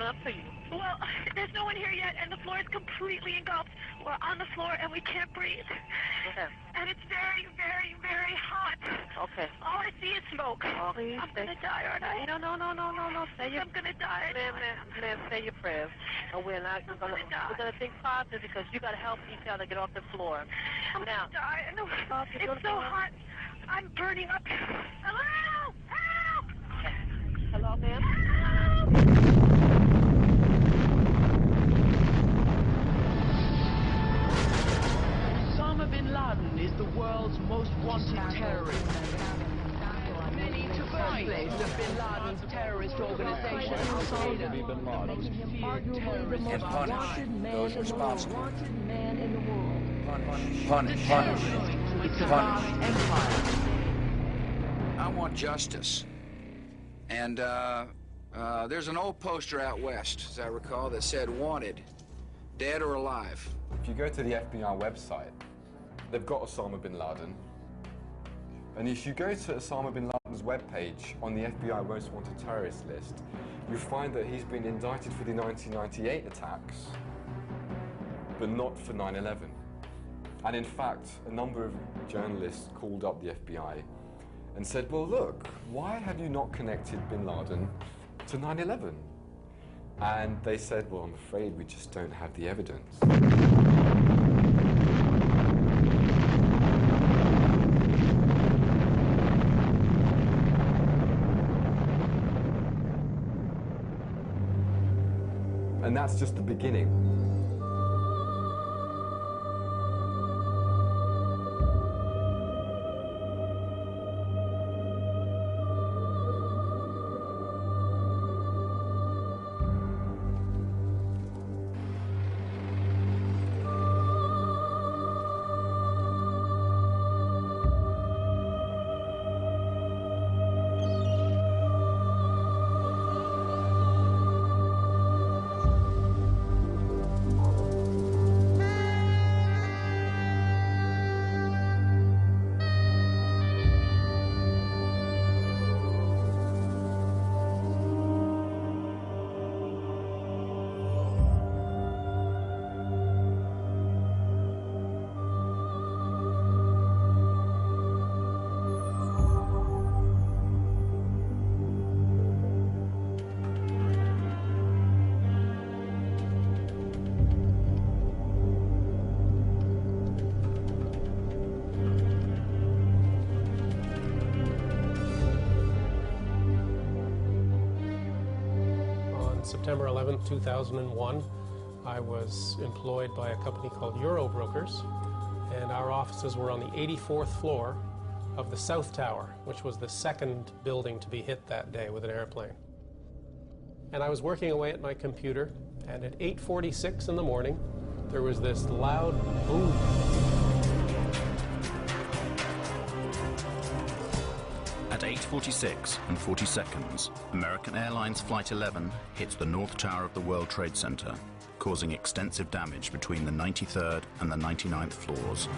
up for you? Well, there's no one here yet, and the floor is completely engulfed. We're on the floor, and we can't breathe. Okay. And it's very, very, very hot. Okay. All I see is smoke. Oh, please. I'm going to die, aren't I? No. Say your... I'm going to die. Ma'am, say your prayers. And we're gonna think positive because you gotta help each other get off the floor. I'm Now, going to die. It's so hot. I'm burning up. Hello! Help! okay. Hello, ma'am? Osama bin Laden is the world's most wanted terrorist. Many to birthplace of bin Laden's terrorist organization, Al-Qaeda, the most feared terrorist and punish those responsible. wanted man in the world. Punish. It's a vast empire. I want justice. And there's an old poster out west, as I recall, that said wanted, dead or alive. If you go to the FBI website, they've got Osama bin Laden. And if you go to Osama bin Laden's webpage on the FBI Most Wanted Terrorist list, you find that he's been indicted for the 1998 attacks, but not for 9/11. And in fact, a number of journalists called up the FBI and said, well, look, why have you not connected bin Laden to 9/11? And they said, well, I'm afraid we just don't have the evidence. And that's just the beginning. September 11, 2001, I was employed by a company called Eurobrokers, and our offices were on the 84th floor of the South Tower, which was the second building to be hit that day with an airplane. And I was working away at my computer, and at 8:46 in the morning, there was this loud boom. At 8:46 and 40 seconds, American Airlines Flight 11 hits the North Tower of the World Trade Center, causing extensive damage between the 93rd and the 99th floors.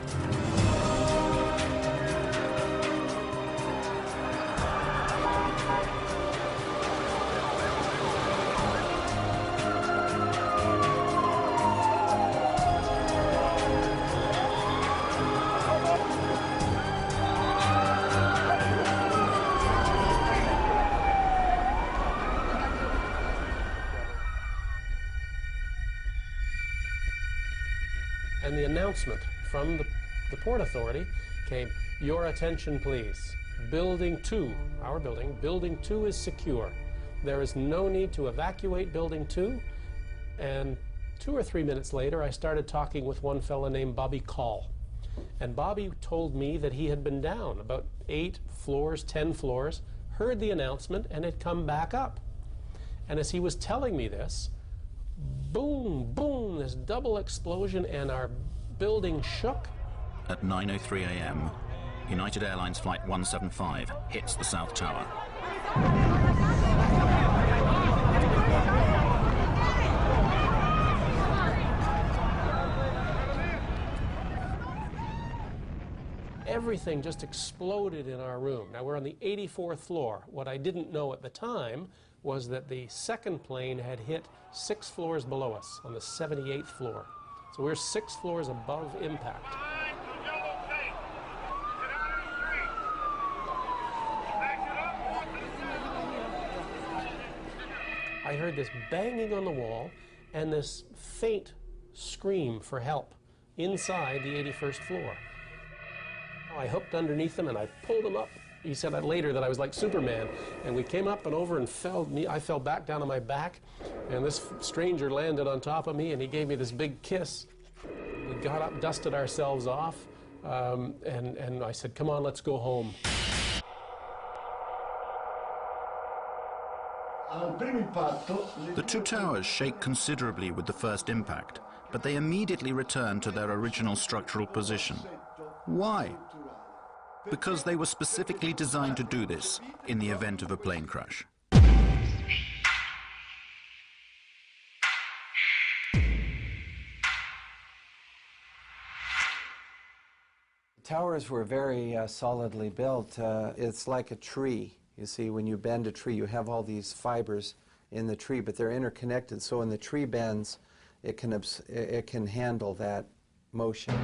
And the announcement from the Port Authority came, "Your attention, please. Building 2, our building, Building 2 is secure. There is no need to evacuate Building 2. And 2 or 3 minutes later, I started talking with one fellow named Bobby Call. And Bobby told me that he had been down about 8 floors, 10 floors, heard the announcement, and had come back up. And as he was telling me this, boom, boom, this double explosion, and our building shook. At 9:03 a.m., United Airlines Flight 175 hits the South Tower. Everything just exploded in our room. Now, we're on the 84th floor. What I didn't know at the time was that the second plane had hit 6 floors below us on the 78th floor. So we're 6 floors above impact. I heard this banging on the wall and this faint scream for help inside the 81st floor. I hooked underneath him and I pulled him up. He said that later that I was like Superman. And we came up and over and I fell back down on my back, and this stranger landed on top of me and he gave me this big kiss. We got up, dusted ourselves off, and I said, "Come on, let's go home." The two towers shake considerably with the first impact, but they immediately return to their original structural position. Why? Because they were specifically designed to do this in the event of a plane crash. Towers were very solidly built. It's like a tree. You see, when you bend a tree, you have all these fibers in the tree, but they're interconnected. So when the tree bends, it can handle that motion.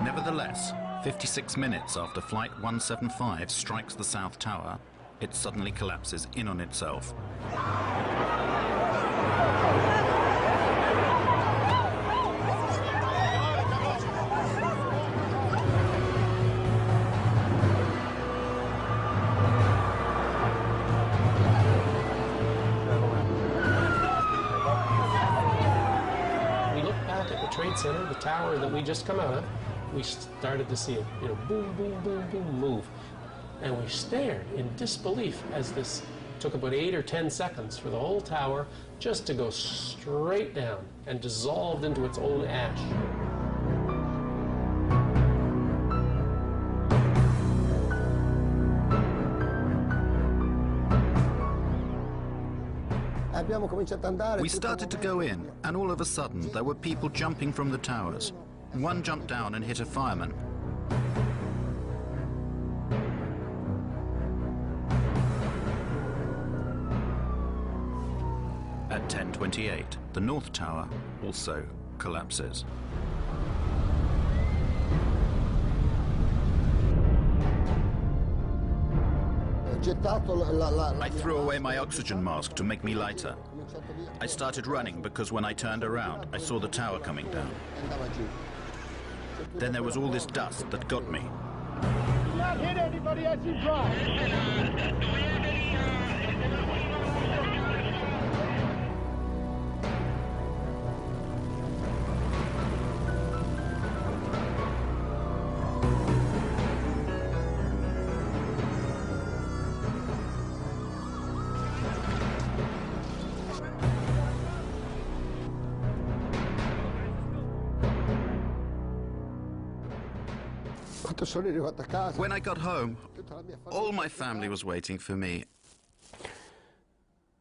Nevertheless, 56 minutes after Flight 175 strikes the South Tower, it suddenly collapses in on itself. Trade Center, the tower that we just come out of, we started to see it, boom, boom, boom, boom, move. And we stared in disbelief as this took about 8 or 10 seconds for the whole tower just to go straight down and dissolved into its own ash. We started to go in, and all of a sudden there were people jumping from the towers. One jumped down and hit a fireman. At 10:28, the North Tower also collapses. I threw away my oxygen mask to make me lighter. I started running because when I turned around, I saw the tower coming down. Then there was all this dust that got me. Do not hit anybody as you drive. When I got home, all my family was waiting for me.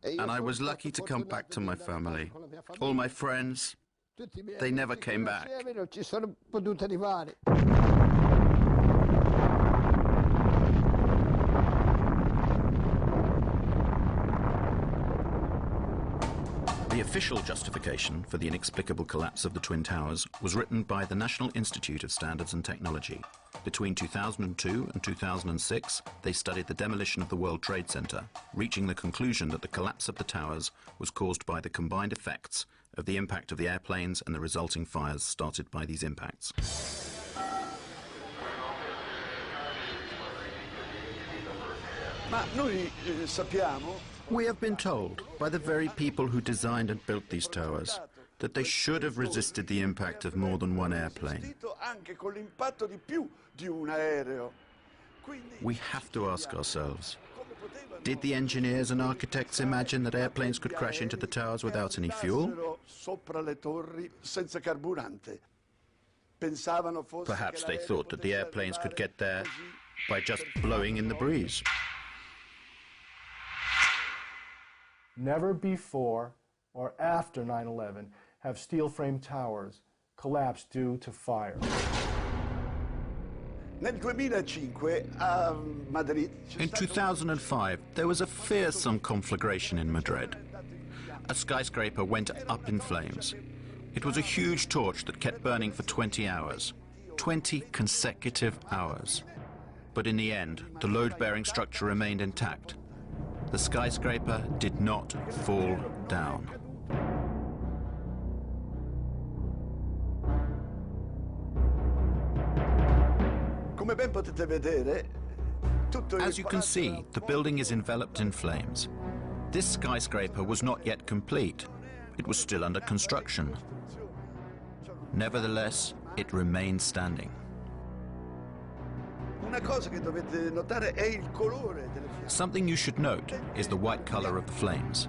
And I was lucky to come back to my family. All my friends, they never came back. The official justification for the inexplicable collapse of the Twin Towers was written by the National Institute of Standards and Technology. Between 2002 and 2006, they studied the demolition of the World Trade Center, reaching the conclusion that the collapse of the towers was caused by the combined effects of the impact of the airplanes and the resulting fires started by these impacts. We have been told by the very people who designed and built these towers that they should have resisted the impact of more than one airplane. We have to ask ourselves, did the engineers and architects imagine that airplanes could crash into the towers without any fuel? Perhaps they thought that the airplanes could get there by just blowing in the breeze. Never before or after 9/11 have steel frame towers collapsed due to fire. Nel 2005 a Madrid. In 2005, there was a fearsome conflagration in Madrid. A skyscraper went up in flames. It was a huge torch that kept burning for 20 hours. 20 consecutive hours. But in the end, the load-bearing structure remained intact. The skyscraper did not fall down. As you can see, the building is enveloped in flames. This skyscraper was not yet complete. It was still under construction. Nevertheless, it remained standing. Something you should note is the white color of the flames.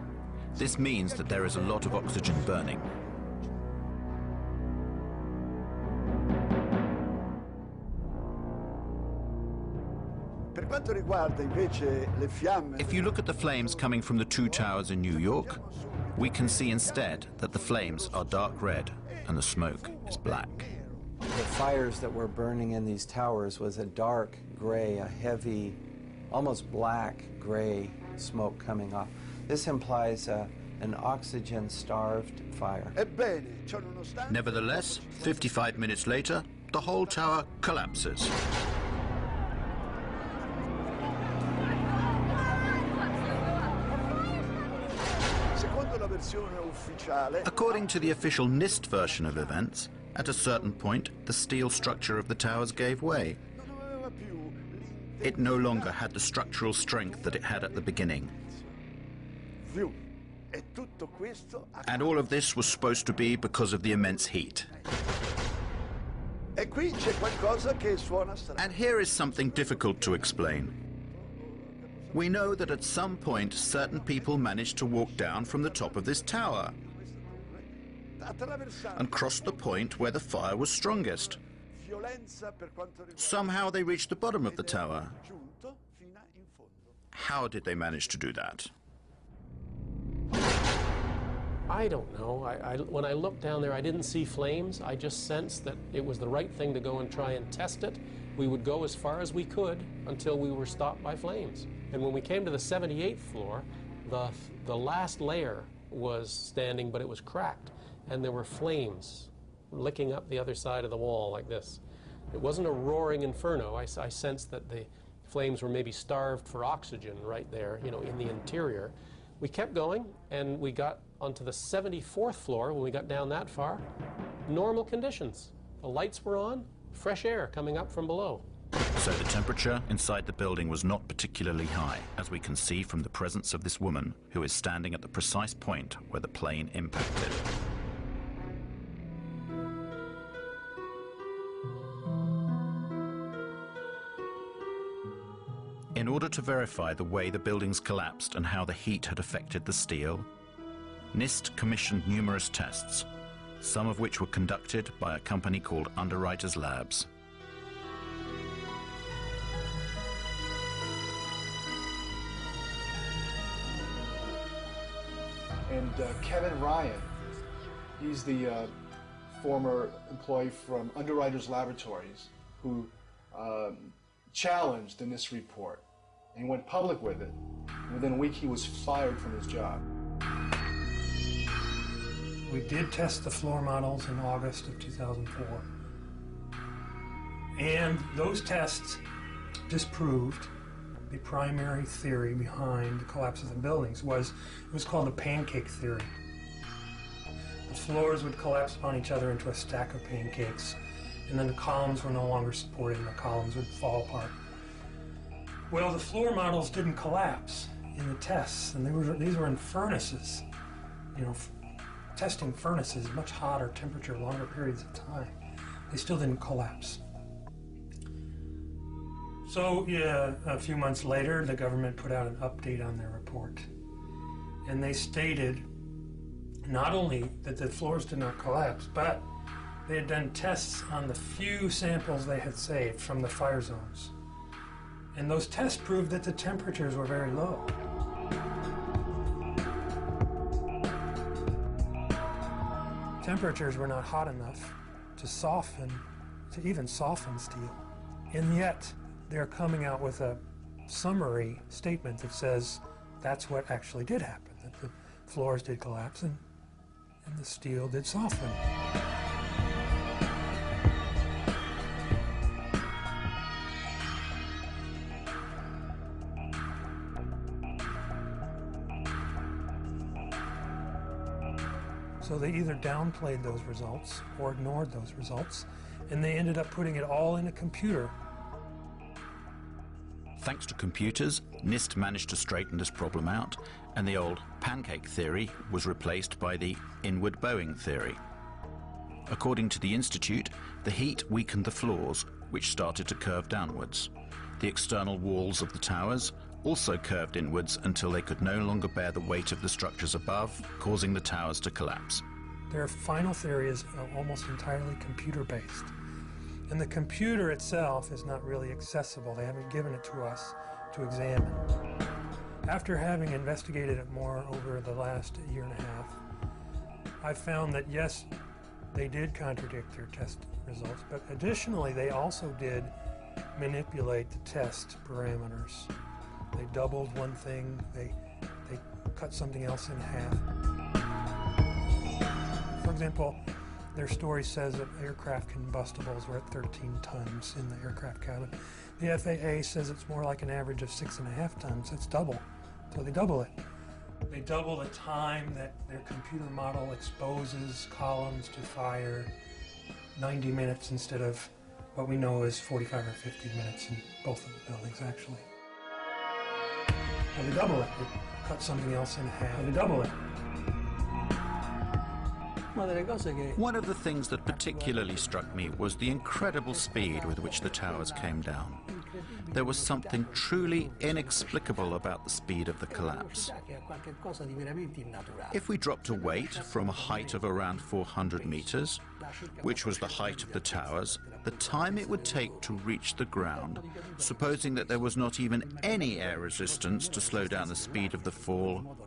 This means that there is a lot of oxygen burning. If you look at the flames coming from the two towers in New York, we can see instead that the flames are dark red and the smoke is black. The fires that were burning in these towers was a dark gray, a heavy, almost black gray smoke coming off. This implies an oxygen-starved fire. Nevertheless, 55 minutes later, the whole tower collapses. According to the official NIST version of events, at a certain point, the steel structure of the towers gave way. It no longer had the structural strength that it had at the beginning. And all of this was supposed to be because of the immense heat. And here is something difficult to explain. We know that at some point certain people managed to walk down from the top of this tower and crossed the point where the fire was strongest. Somehow they reached the bottom of the tower. How did they manage to do that? I don't know. When I looked down there, I didn't see flames. I just sensed that it was the right thing to go and try and test it. We would go as far as we could until we were stopped by flames. And when we came to the 78th floor, the last layer was standing, but it was cracked. And there were flames licking up the other side of the wall like this. It wasn't a roaring inferno. I sensed that the flames were maybe starved for oxygen right there, you know, in the interior. We kept going, and we got onto the 74th floor. When we got down that far, normal conditions. The lights were on, fresh air coming up from below. So the temperature inside the building was not particularly high, as we can see from the presence of this woman who is standing at the precise point where the plane impacted. In order to verify the way the buildings collapsed and how the heat had affected the steel, NIST commissioned numerous tests, some of which were conducted by a company called Underwriters Labs. And Kevin Ryan, he's the former employee from Underwriters Laboratories who challenged the NIST report and went public with it. Within a week, he was fired from his job. We did test the floor models in August of 2004. And those tests disproved the primary theory behind the collapse of the buildings. It was called the pancake theory. The floors would collapse upon each other into a stack of pancakes, and then the columns were no longer supported and the columns would fall apart. Well, the floor models didn't collapse in the tests, and these were in furnaces, you know, testing furnaces, much hotter temperature, longer periods of time. They still didn't collapse. So, yeah, a few months later, the government put out an update on their report. And they stated not only that the floors did not collapse, but they had done tests on the few samples they had saved from the fire zones. And those tests proved that the temperatures were very low. Temperatures were not hot enough to even soften steel. And yet, they're coming out with a summary statement that says that's what actually did happen, that the floors did collapse and the steel did soften. So they either downplayed those results or ignored those results, and they ended up putting it all in a computer. Thanks to computers, NIST managed to straighten this problem out, and the old pancake theory was replaced by the inward bowing theory. According to the Institute, the heat weakened the floors, which started to curve downwards. The external walls of the towers also curved inwards until they could no longer bear the weight of the structures above, causing the towers to collapse. Their final theory is almost entirely computer-based. And the computer itself is not really accessible. They haven't given it to us to examine. After having investigated it more over the last year and a half, I found that yes, they did contradict their test results, but additionally they also did manipulate the test parameters. They doubled one thing, they cut something else in half. For example, their story says that aircraft combustibles were at 13 tons in the aircraft cabin. The FAA says it's more like an average of 6.5 tons. That's double. So they double it. They double the time that their computer model exposes columns to fire, 90 minutes instead of what we know is 45 or 50 minutes in both of the buildings, actually. Well, they double it. They cut something else in half. Well, they double it. One of the things that particularly struck me was the incredible speed with which the towers came down. There was something truly inexplicable about the speed of the collapse. If we dropped a weight from a height of around 400 meters, which was the height of the towers, the time it would take to reach the ground, supposing that there was not even any air resistance to slow down the speed of the fall,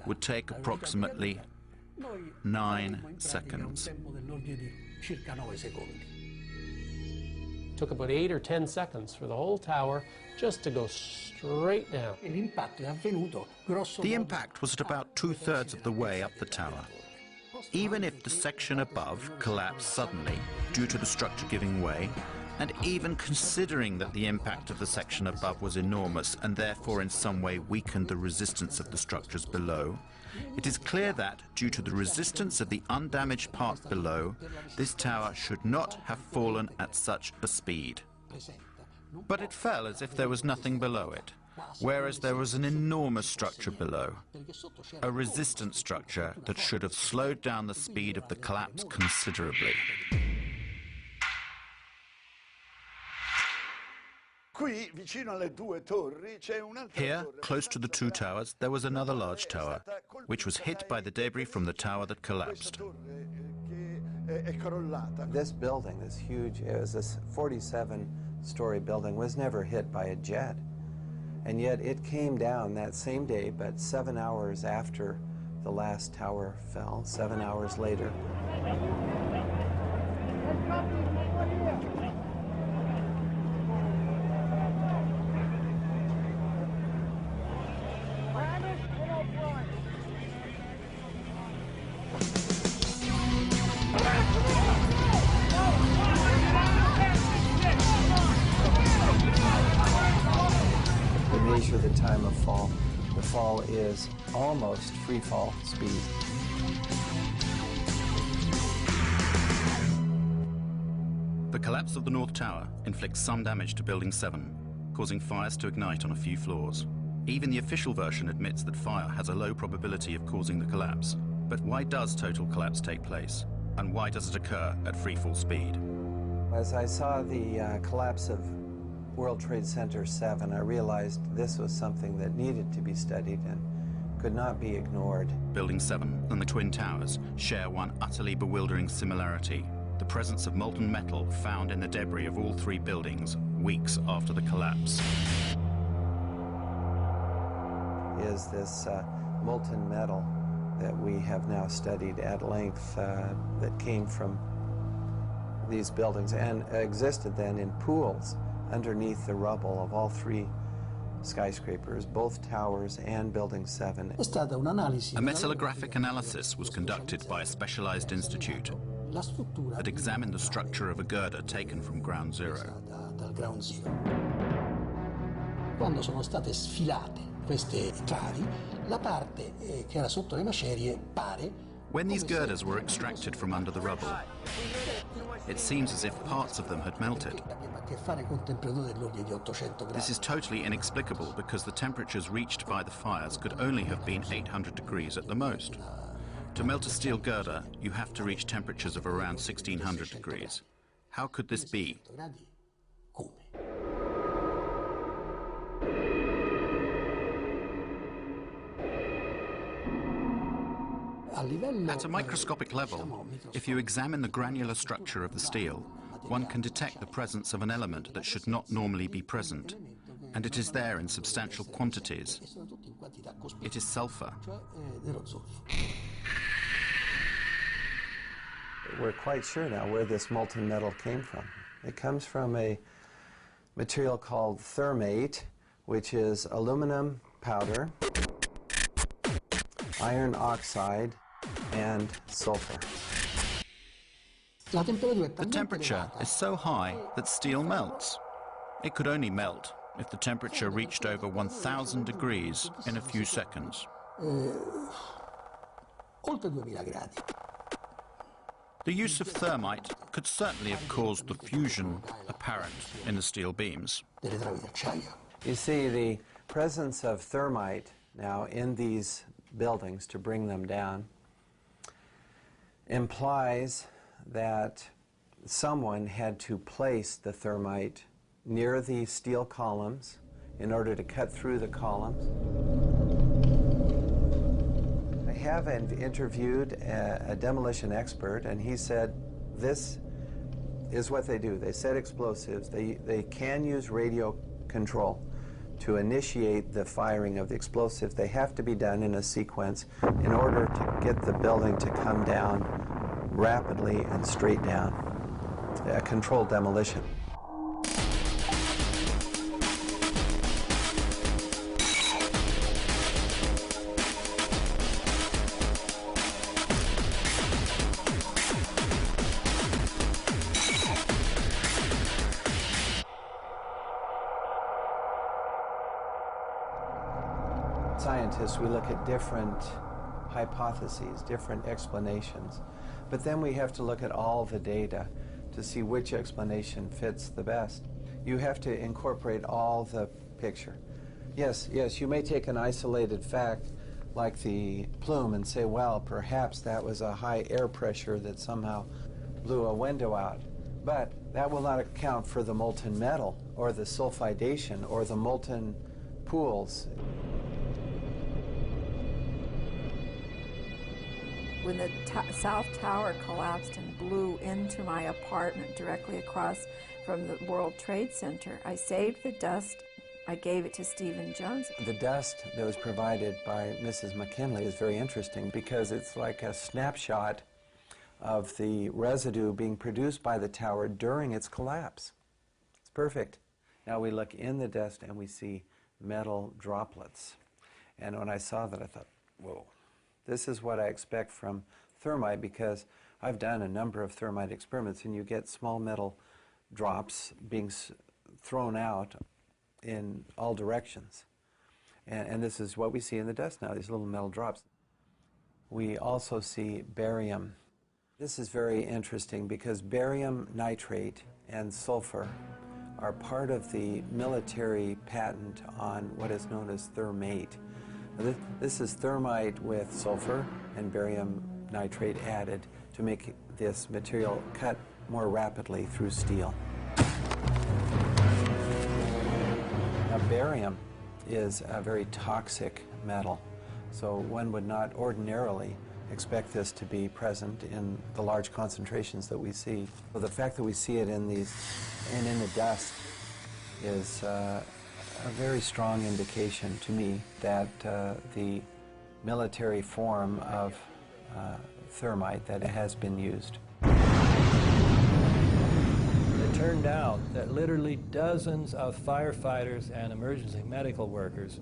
would take approximately 9 seconds. Took about 8 or 10 seconds for the whole tower just to go straight down. The impact was at about 2/3 of the way up the tower. Even if the section above collapsed suddenly due to the structure giving way, and even considering that the impact of the section above was enormous and therefore in some way weakened the resistance of the structures below, it is clear that, due to the resistance of the undamaged part below, this tower should not have fallen at such a speed. But it fell as if there was nothing below it, whereas there was an enormous structure below, a resistant structure that should have slowed down the speed of the collapse considerably. Here, close to the two towers, there was another large tower, which was hit by the debris from the tower that collapsed. This building, this huge, it was this 47-story building, was never hit by a jet. And yet it came down that same day, but 7 hours after the last tower fell, 7 hours later. Measure the time of fall. The fall is almost free fall speed. The collapse of the North Tower inflicts some damage to Building 7, causing fires to ignite on a few floors. Even the official version admits that fire has a low probability of causing the collapse. But why does total collapse take place? And why does it occur at free fall speed? As I saw the collapse of World Trade Center 7, I realized this was something that needed to be studied and could not be ignored. Building 7 and the Twin Towers share one utterly bewildering similarity: the presence of molten metal found in the debris of all three buildings weeks after the collapse. Is this molten metal that we have now studied at length that came from these buildings and existed then in pools underneath the rubble of all three skyscrapers, both towers and Building 7. A metallographic analysis was conducted by a specialized institute that examined the structure of a girder taken from ground zero. Quando sono state sfilate queste travi, la parte che era sotto le macerie pare. When these girders were extracted from under the rubble, it seems as if parts of them had melted. This is totally inexplicable because the temperatures reached by the fires could only have been 800 degrees at the most. To melt a steel girder, you have to reach temperatures of around 1600 degrees. How could this be? At a microscopic level, if you examine the granular structure of the steel, one can detect the presence of an element that should not normally be present, and it is there in substantial quantities. It is sulfur. We're quite sure now where this molten metal came from. It comes from a material called thermate, which is aluminum powder, iron oxide, and sulfur. The temperature is so high that steel melts. It could only melt if the temperature reached over 1000 degrees in a few seconds. The use of thermite could certainly have caused the fusion apparent in the steel beams. You see, the presence of thermite now in these buildings to bring them down implies that someone had to place the thermite near the steel columns in order to cut through the columns. I have interviewed a demolition expert, and he said this is what they do. They set explosives. They can use radio control to initiate the firing of the explosives. They have to be done in a sequence in order to get the building to come down rapidly and straight down. A controlled demolition. Scientists, we look at different hypotheses, different explanations, but then we have to look at all the data to see which explanation fits the best. You have to incorporate all the picture. Yes, you may take an isolated fact like the plume and say, well, perhaps that was a high air pressure that somehow blew a window out, but that will not account for the molten metal or the sulfidation or the molten pools. When the South Tower collapsed and blew into my apartment directly across from the World Trade Center, I saved the dust. I gave it to Stephen Jones. The dust that was provided by Mrs. McKinley is very interesting because it's like a snapshot of the residue being produced by the tower during its collapse. It's perfect. Now we look in the dust and we see metal droplets. And when I saw that, I thought, whoa. This is what I expect from thermite because I've done a number of thermite experiments and you get small metal drops being thrown out in all directions. And this is what we see in the dust now, these little metal drops. We also see barium. This is very interesting because barium nitrate and sulfur are part of the military patent on what is known as thermate. This is thermite with sulfur and barium nitrate added to make this material cut more rapidly through steel. Now, barium is a very toxic metal, so one would not ordinarily expect this to be present in the large concentrations that we see. So the fact that we see it in these and in the dust is a very strong indication to me that the military form of thermite that has been used. The turned out that literally dozens of firefighters and emergency medical workers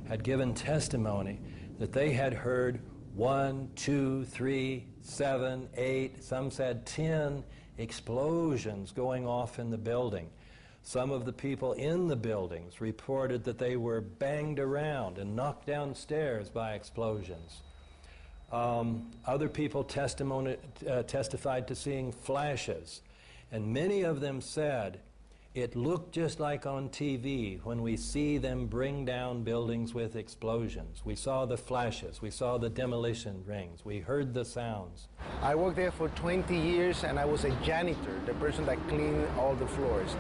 had given testimony that they had heard 1, 2, 3, 7, 8, some said 10 explosions going off in the building. Some of the people in the buildings reported that they were banged around and knocked downstairs by explosions. Other people testified to seeing flashes, and many of them said it looked just like on TV when we see them bring down buildings with explosions. We saw the flashes, we saw the demolition rings, we heard the sounds. I worked there for 20 years and I was a janitor, the person that cleaned all the floors.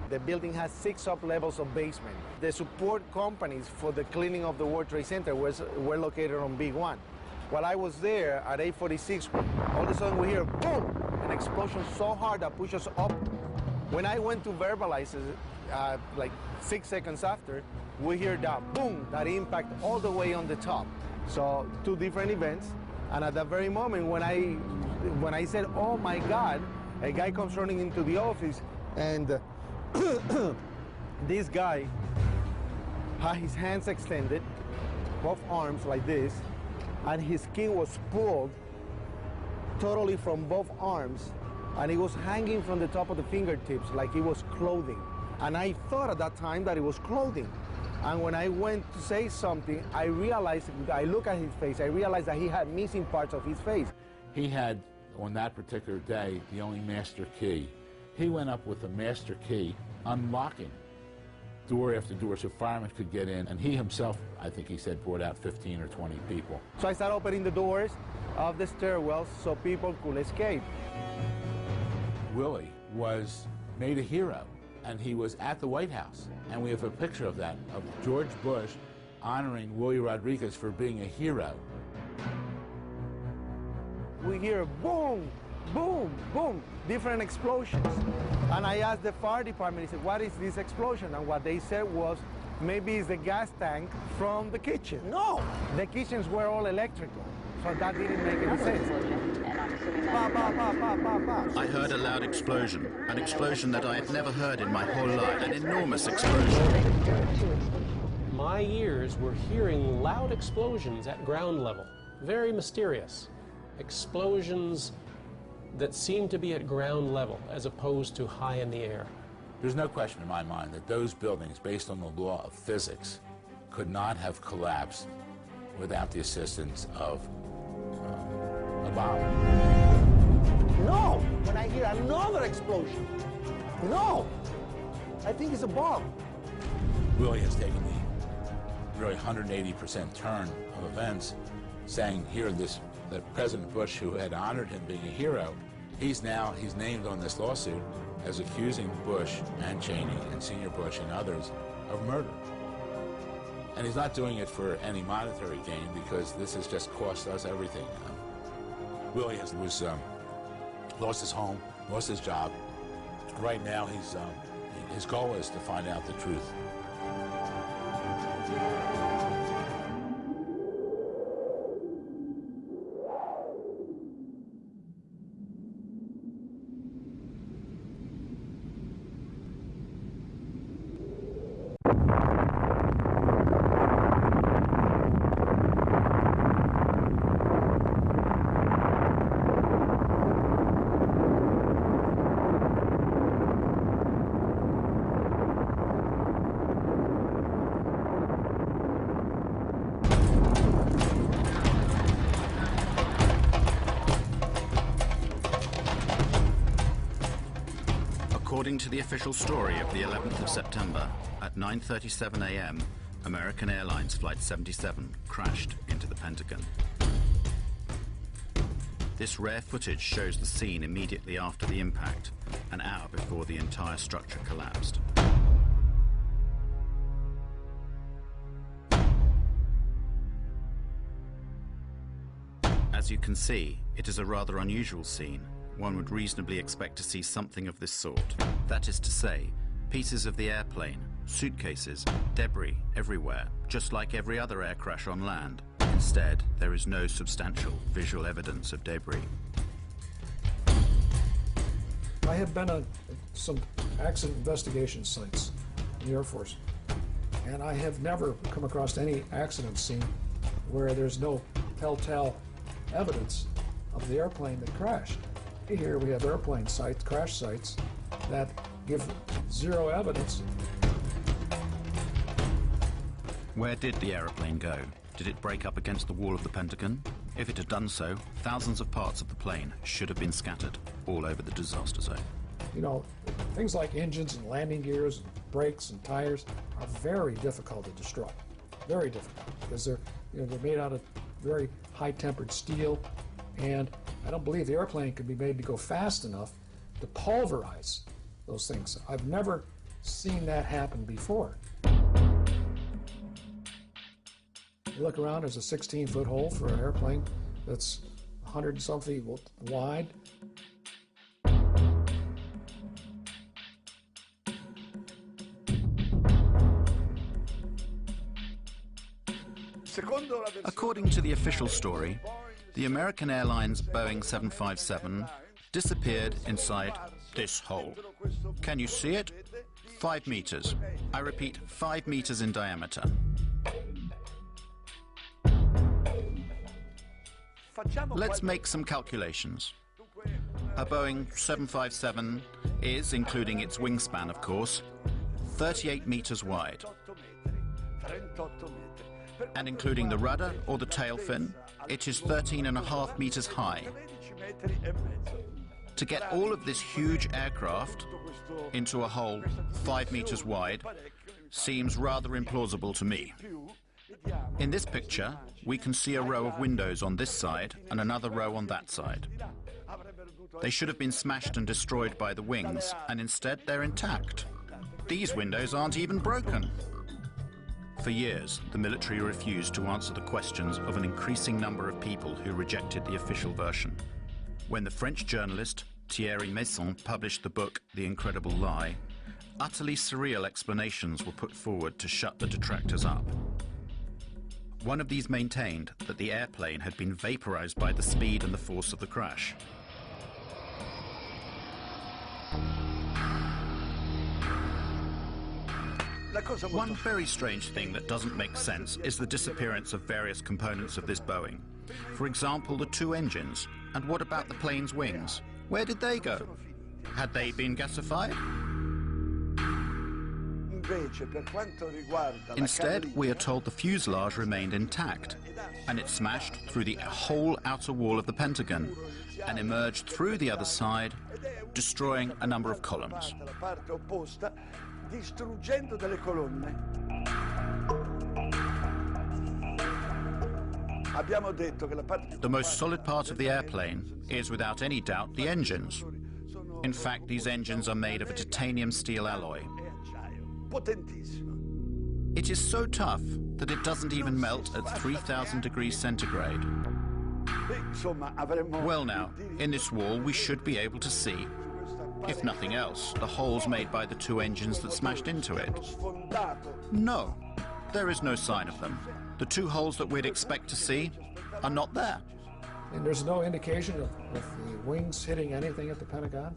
The building has 6 sub-levels of basement. The support companies for the cleaning of the World Trade Center were located on Big One. While I was there at 8:46, all of a sudden we hear boom, an explosion so hard that pushed us up. When I went to verbalize it, like 6 seconds after, we hear that boom, that impact all the way on the top. So 2 different events, and at that very moment when I said, oh my God, a guy comes running into the office, and this guy had his hands extended, both arms like this, and his skin was pulled totally from both arms, and it was hanging from the top of the fingertips like it was clothing. And I thought at that time that it was clothing. And when I went to say something, I realized, I looked at his face, I realized that he had missing parts of his face. He had, on that particular day, the only master key. He went up with a master key, unlocking door after door so firemen could get in, and he himself, I think he said, brought out 15 or 20 people. So I started opening the doors of the stairwells so people could escape. Willie was made a hero, and he was at the White House, and we have a picture of that, of George Bush honoring Willie Rodriguez for being a hero. We hear boom, boom, boom, different explosions. And I asked the fire department, I said, what is this explosion? And what they said was, maybe it's the gas tank from the kitchen. No, the kitchens were all electrical, so that didn't make any sense. I heard a loud explosion, an explosion that I had never heard in my whole life, an enormous explosion. My ears were hearing loud explosions at ground level, very mysterious. Explosions that seemed to be at ground level as opposed to high in the air. There's no question in my mind that those buildings, based on the law of physics, could not have collapsed without the assistance of a bomb. No! When I hear another explosion, no! I think it's a bomb. Willie has taken the really 180% turn of events, saying here that President Bush, who had honored him being a hero, he's named on this lawsuit as accusing Bush and Cheney and Senior Bush and others of murder. And he's not doing it for any monetary gain, because this has just cost us everything. Willie has lost his home, lost his job. Right now, his goal is to find out the truth. According to the official story of the 11th of September, at 9:37 a.m., American Airlines Flight 77 crashed into the Pentagon. This rare footage shows the scene immediately after the impact, an hour before the entire structure collapsed. As you can see, it is a rather unusual scene. One would reasonably expect to see something of this sort. That is to say, pieces of the airplane, suitcases, debris everywhere, just like every other air crash on land. Instead, there is no substantial visual evidence of debris. I have been on some accident investigation sites in the Air Force, and I have never come across any accident scene where there's no telltale evidence of the airplane that crashed. Here we have airplane sites, crash sites, that give zero evidence. Where did the aeroplane go? Did it break up against the wall of the Pentagon? If it had done so, thousands of parts of the plane should have been scattered all over the disaster zone. You know, things like engines and landing gears and brakes and tires are very difficult to destroy. Very difficult, because they're made out of very high-tempered steel, and I don't believe the airplane can be made to go fast enough to pulverize those things. I've never seen that happen before. You look around, there's a 16-foot hole for an airplane that's 100 and some feet wide. According to the official story, the American Airlines Boeing 757 disappeared inside this hole. Can you see it? 5 meters. I repeat, 5 meters in diameter. Let's make some calculations. A Boeing 757 is, including its wingspan of course, 38 meters wide. And including the rudder or the tail fin, it is 13.5 meters high. To get all of this huge aircraft into a hole 5 meters wide seems rather implausible to me. In this picture, we can see a row of windows on this side and another row on that side. They should have been smashed and destroyed by the wings, and instead they're intact. These windows aren't even broken. For years, the military refused to answer the questions of an increasing number of people who rejected the official version. When the French journalist Thierry Meyssan published the book The Incredible Lie, utterly surreal explanations were put forward to shut the detractors up. One of these maintained that the airplane had been vaporized by the speed and the force of the crash. One very strange thing that doesn't make sense is the disappearance of various components of this Boeing. For example, the 2 engines. And what about the plane's wings? Where did they go? Had they been gasified? Instead, we are told the fuselage remained intact, and it smashed through the whole outer wall of the Pentagon and emerged through the other side, destroying a number of columns. The most solid part of the airplane is without any doubt the engines. In fact, these engines are made of a titanium steel alloy. It is so tough that it doesn't even melt at 3,000 degrees centigrade. Well now, in this wall we should be able to see, if nothing else, the holes made by the 2 engines that smashed into it. No, there is no sign of them. The 2 holes that we'd expect to see are not there. And there's no indication of the wings hitting anything at the Pentagon?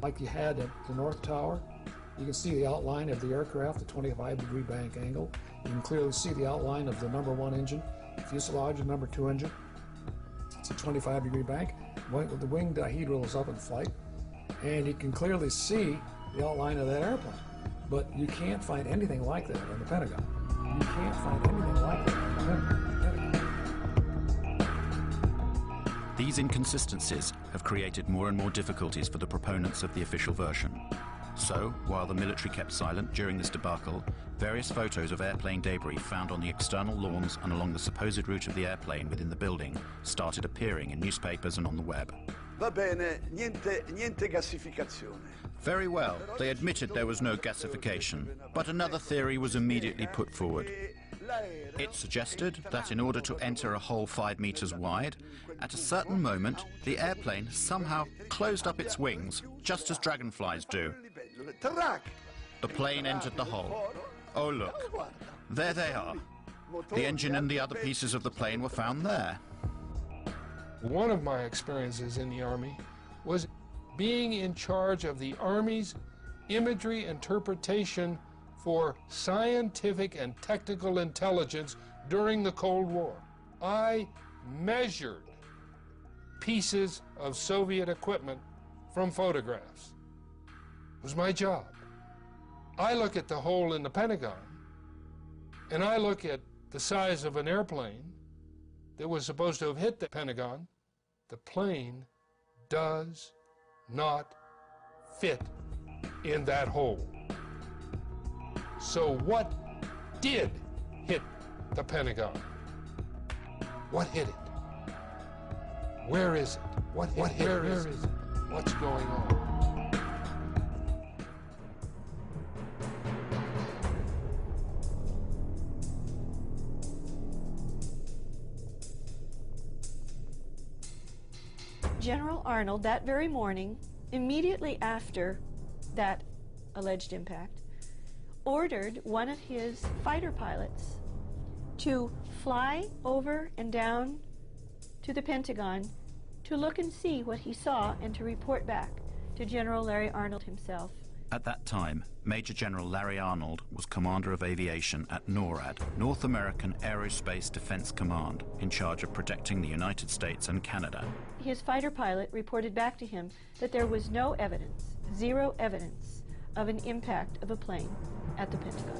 Like you had at the North Tower? You can see the outline of the aircraft, the 25-degree bank angle. You can clearly see the outline of the number 1 engine, fuselage, and number 2 engine. It's a 25-degree bank. The wing dihedral is up in flight, and you can clearly see the outline of that airplane. But you can't find anything like that in the Pentagon. You can't find anything like that in the Pentagon. These inconsistencies have created more and more difficulties for the proponents of the official version. So, while the military kept silent during this debacle, various photos of airplane debris found on the external lawns and along the supposed route of the airplane within the building started appearing in newspapers and on the web. Va bene, niente gassificazione. Very well, they admitted there was no gasification, but another theory was immediately put forward. It suggested that in order to enter a hole 5 meters wide, at a certain moment, the airplane somehow closed up its wings, just as dragonflies do. The plane entered the hole. Oh look, there they are. The engine and the other pieces of the plane were found there. One of my experiences in the Army was being in charge of the Army's imagery interpretation for scientific and technical intelligence during the Cold War. I measured pieces of Soviet equipment from photographs. It was my job. I look at the hole in the Pentagon, and I look at the size of an airplane that was supposed to have hit the Pentagon. The plane does not fit in that hole. So what did hit the Pentagon? What hit it? Where is it? What hit it? Where is it? What's going on? General Arnold, that very morning, immediately after that alleged impact, ordered one of his fighter pilots to fly over and down to the Pentagon to look and see what he saw and to report back to General Larry Arnold himself. At that time, Major General Larry Arnold was Commander of Aviation at NORAD, North American Aerospace Defense Command, in charge of protecting the United States and Canada. His fighter pilot reported back to him that there was no evidence, zero evidence, of an impact of a plane at the Pentagon.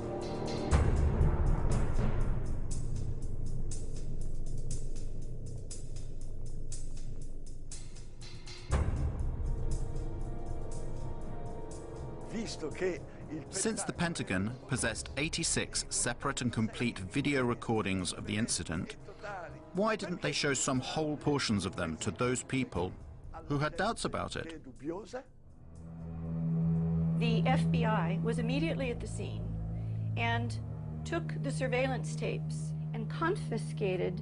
Since the Pentagon possessed 86 separate and complete video recordings of the incident, why didn't they show some whole portions of them to those people who had doubts about it? The FBI was immediately at the scene and took the surveillance tapes and confiscated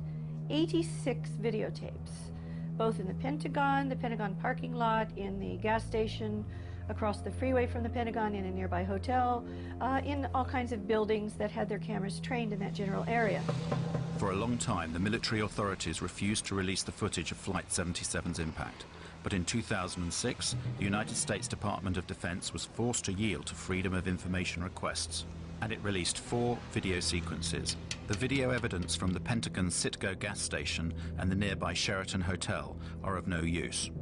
86 videotapes, both in the Pentagon parking lot, in the gas station, across the freeway from the Pentagon, in a nearby hotel, in all kinds of buildings that had their cameras trained in that general area. For a long time, the military authorities refused to release the footage of Flight 77's impact. But in 2006, the United States Department of Defense was forced to yield to Freedom of Information requests, and it released 4 video sequences. The video evidence from the Pentagon's Citgo gas station and the nearby Sheraton Hotel are of no use.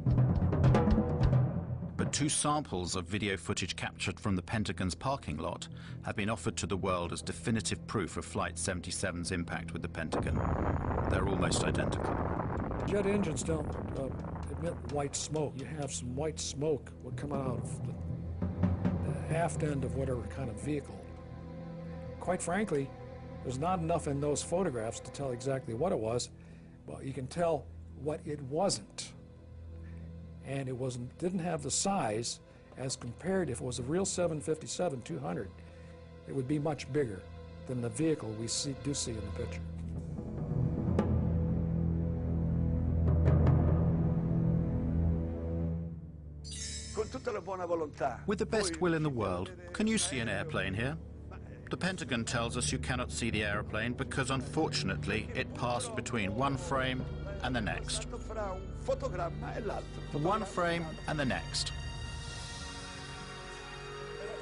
But 2 samples of video footage captured from the Pentagon's parking lot have been offered to the world as definitive proof of Flight 77's impact with the Pentagon. They're almost identical. Jet engines don't emit white smoke. You have some white smoke would come out of the aft end of whatever kind of vehicle. Quite frankly, there's not enough in those photographs to tell exactly what it was, but you can tell what it wasn't. And it didn't have the size as compared, if it was a real 757-200, it would be much bigger than the vehicle we do see in the picture. With the best will in the world, can you see an airplane here? The Pentagon tells us you cannot see the airplane because, unfortunately, it passed between one frame and the next. One frame and the next.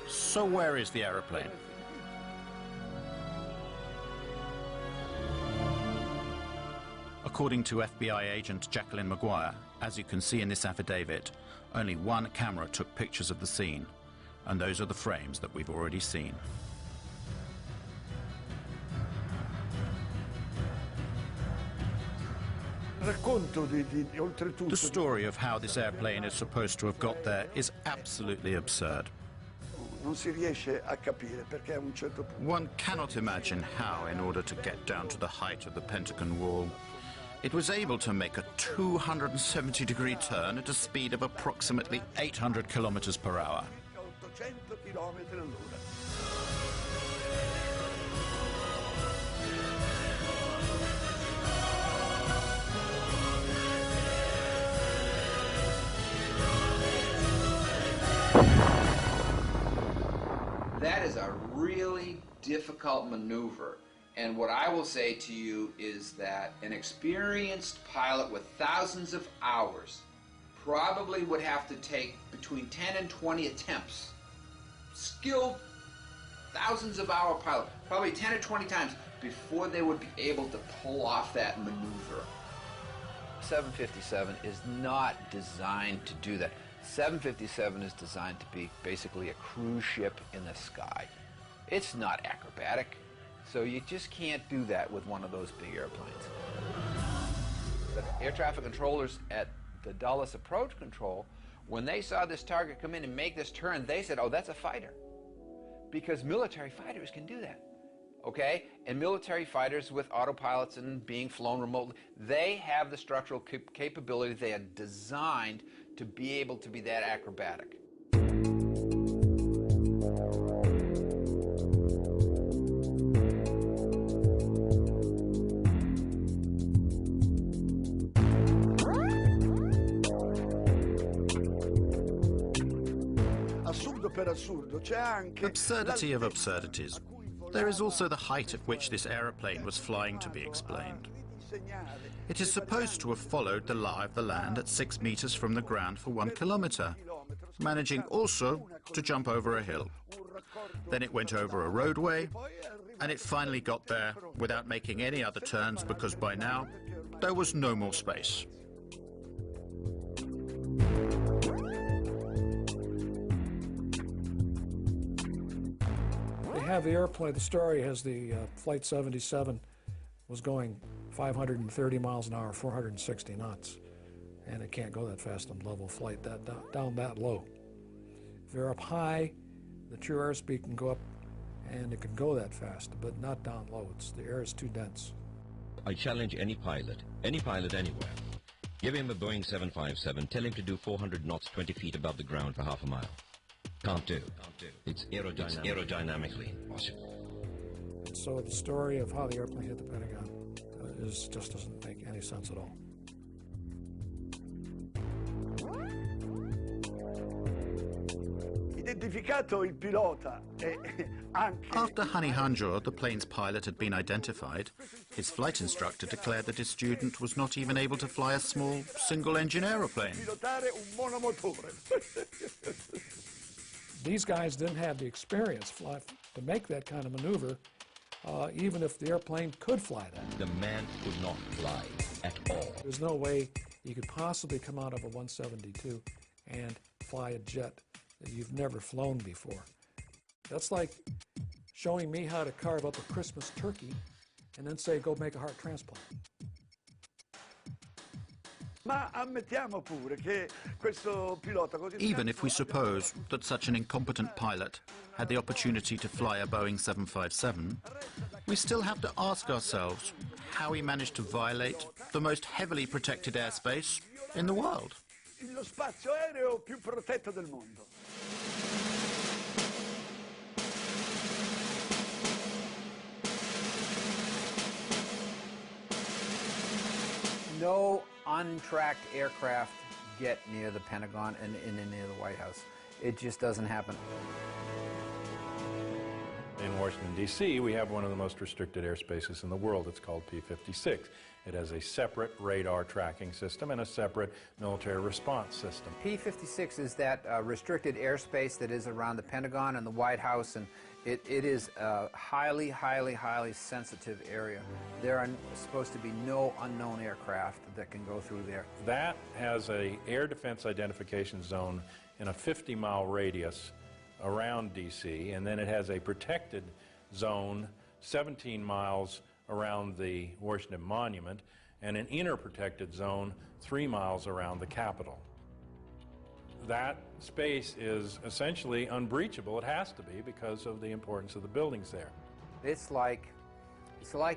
So where is the aeroplane? According to FBI agent Jacqueline Maguire, as you can see in this affidavit, only one camera took pictures of the scene, and those are the frames that we've already seen. The story of how this airplane is supposed to have got there is absolutely absurd. One cannot imagine how, in order to get down to the height of the Pentagon wall, it was able to make a 270-degree turn at a speed of approximately 800 kilometers per hour. That is a really difficult maneuver. And what I will say to you is that an experienced pilot with thousands of hours probably would have to take between 10 and 20 attempts. Skilled, thousands of hour pilot, probably 10 or 20 times before they would be able to pull off that maneuver. 757 is not designed to do that. 757 is designed to be basically a cruise ship in the sky. It's not acrobatic, so you just can't do that with one of those big airplanes. The air traffic controllers at the Dulles Approach Control, when they saw this target come in and make this turn, they said, oh, that's a fighter. Because military fighters can do that, okay? And military fighters with autopilots and being flown remotely, they have the structural capability. They are designed to be able to be that acrobatic. Absurdity of absurdities. There is also the height at which this aeroplane was flying to be explained. It is supposed to have followed the lie of the land at 6 meters from the ground for 1 kilometer, managing also to jump over a hill. Then it went over a roadway, and it finally got there without making any other turns because by now there was no more space. They have the airplane, the story has the Flight 77 was going 530 miles an hour, 460 knots, and it can't go that fast on level flight, down that low. If they're up high, the true airspeed can go up and it can go that fast, but not down low. The air is too dense. I challenge any pilot anywhere. Give him a Boeing 757, tell him to do 400 knots 20 feet above the ground for half a mile. Can't do. It's aerodynamically impossible. So the story of how the airplane hit the Pentagon just doesn't make any sense at all. After Hani Hanjour, the plane's pilot, had been identified, his flight instructor declared that his student was not even able to fly a small single-engine aeroplane. These guys didn't have the experience to make that kind of maneuver, even if the airplane could fly that. The man could not fly at all. There's no way you could possibly come out of a 172 and fly a jet that you've never flown before. That's like showing me how to carve up a Christmas turkey and then say, go make a heart transplant. Even if we suppose that such an incompetent pilot had the opportunity to fly a Boeing 757, we still have to ask ourselves how he managed to violate the most heavily protected airspace in the world. Lo spazio aereo più protetto del mondo. No untracked aircraft get near the Pentagon and near the White House. It just doesn't happen. In Washington, D.C., we have one of the most restricted airspaces in the world. It's called P-56. It has a separate radar tracking system and a separate military response system. P-56 is that restricted airspace that is around the Pentagon and the White House, and it is a highly, highly, highly sensitive area. There are supposed to be no unknown aircraft that can go through there. That has an air defense identification zone in a 50-mile radius around D.C., and then it has a protected zone 17 miles around the Washington Monument and an inner protected zone 3 miles around the Capitol. That space is essentially unbreachable. It has to be because of the importance of the buildings there. It's like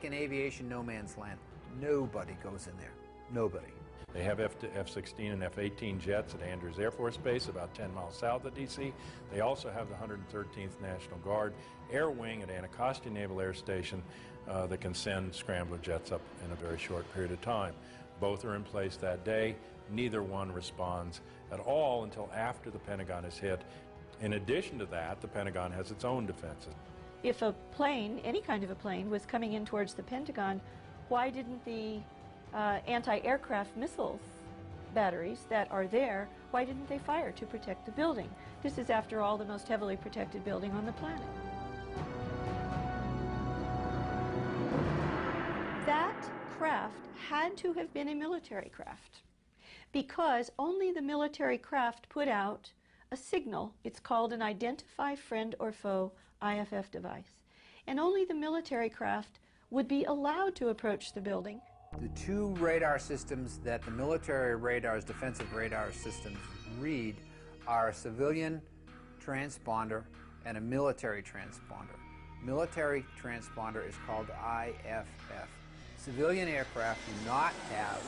an aviation no man's land. Nobody goes in there. Nobody. They have F-16 and F-18 jets at Andrews Air Force Base, about 10 miles south of D.C. They also have the 113th National Guard Air Wing at Anacostia Naval Air Station that can send scrambler jets up in a very short period of time. Both are in place that day. Neither one responds at all until after the Pentagon is hit. In addition to that, the Pentagon has its own defenses. If a plane, any kind of a plane, was coming in towards the Pentagon, why didn't the anti-aircraft missiles batteries that are there, why didn't they fire to protect the building? This is, after all, the most heavily protected building on the planet. That craft had to have been a military craft, because only the military craft put out a signal. It's called an Identify Friend or Foe IFF device. And only the military craft would be allowed to approach the building. The two radar systems that the military radars, defensive radar systems, read are a civilian transponder and a military transponder. Military transponder is called IFF. Civilian aircraft do not have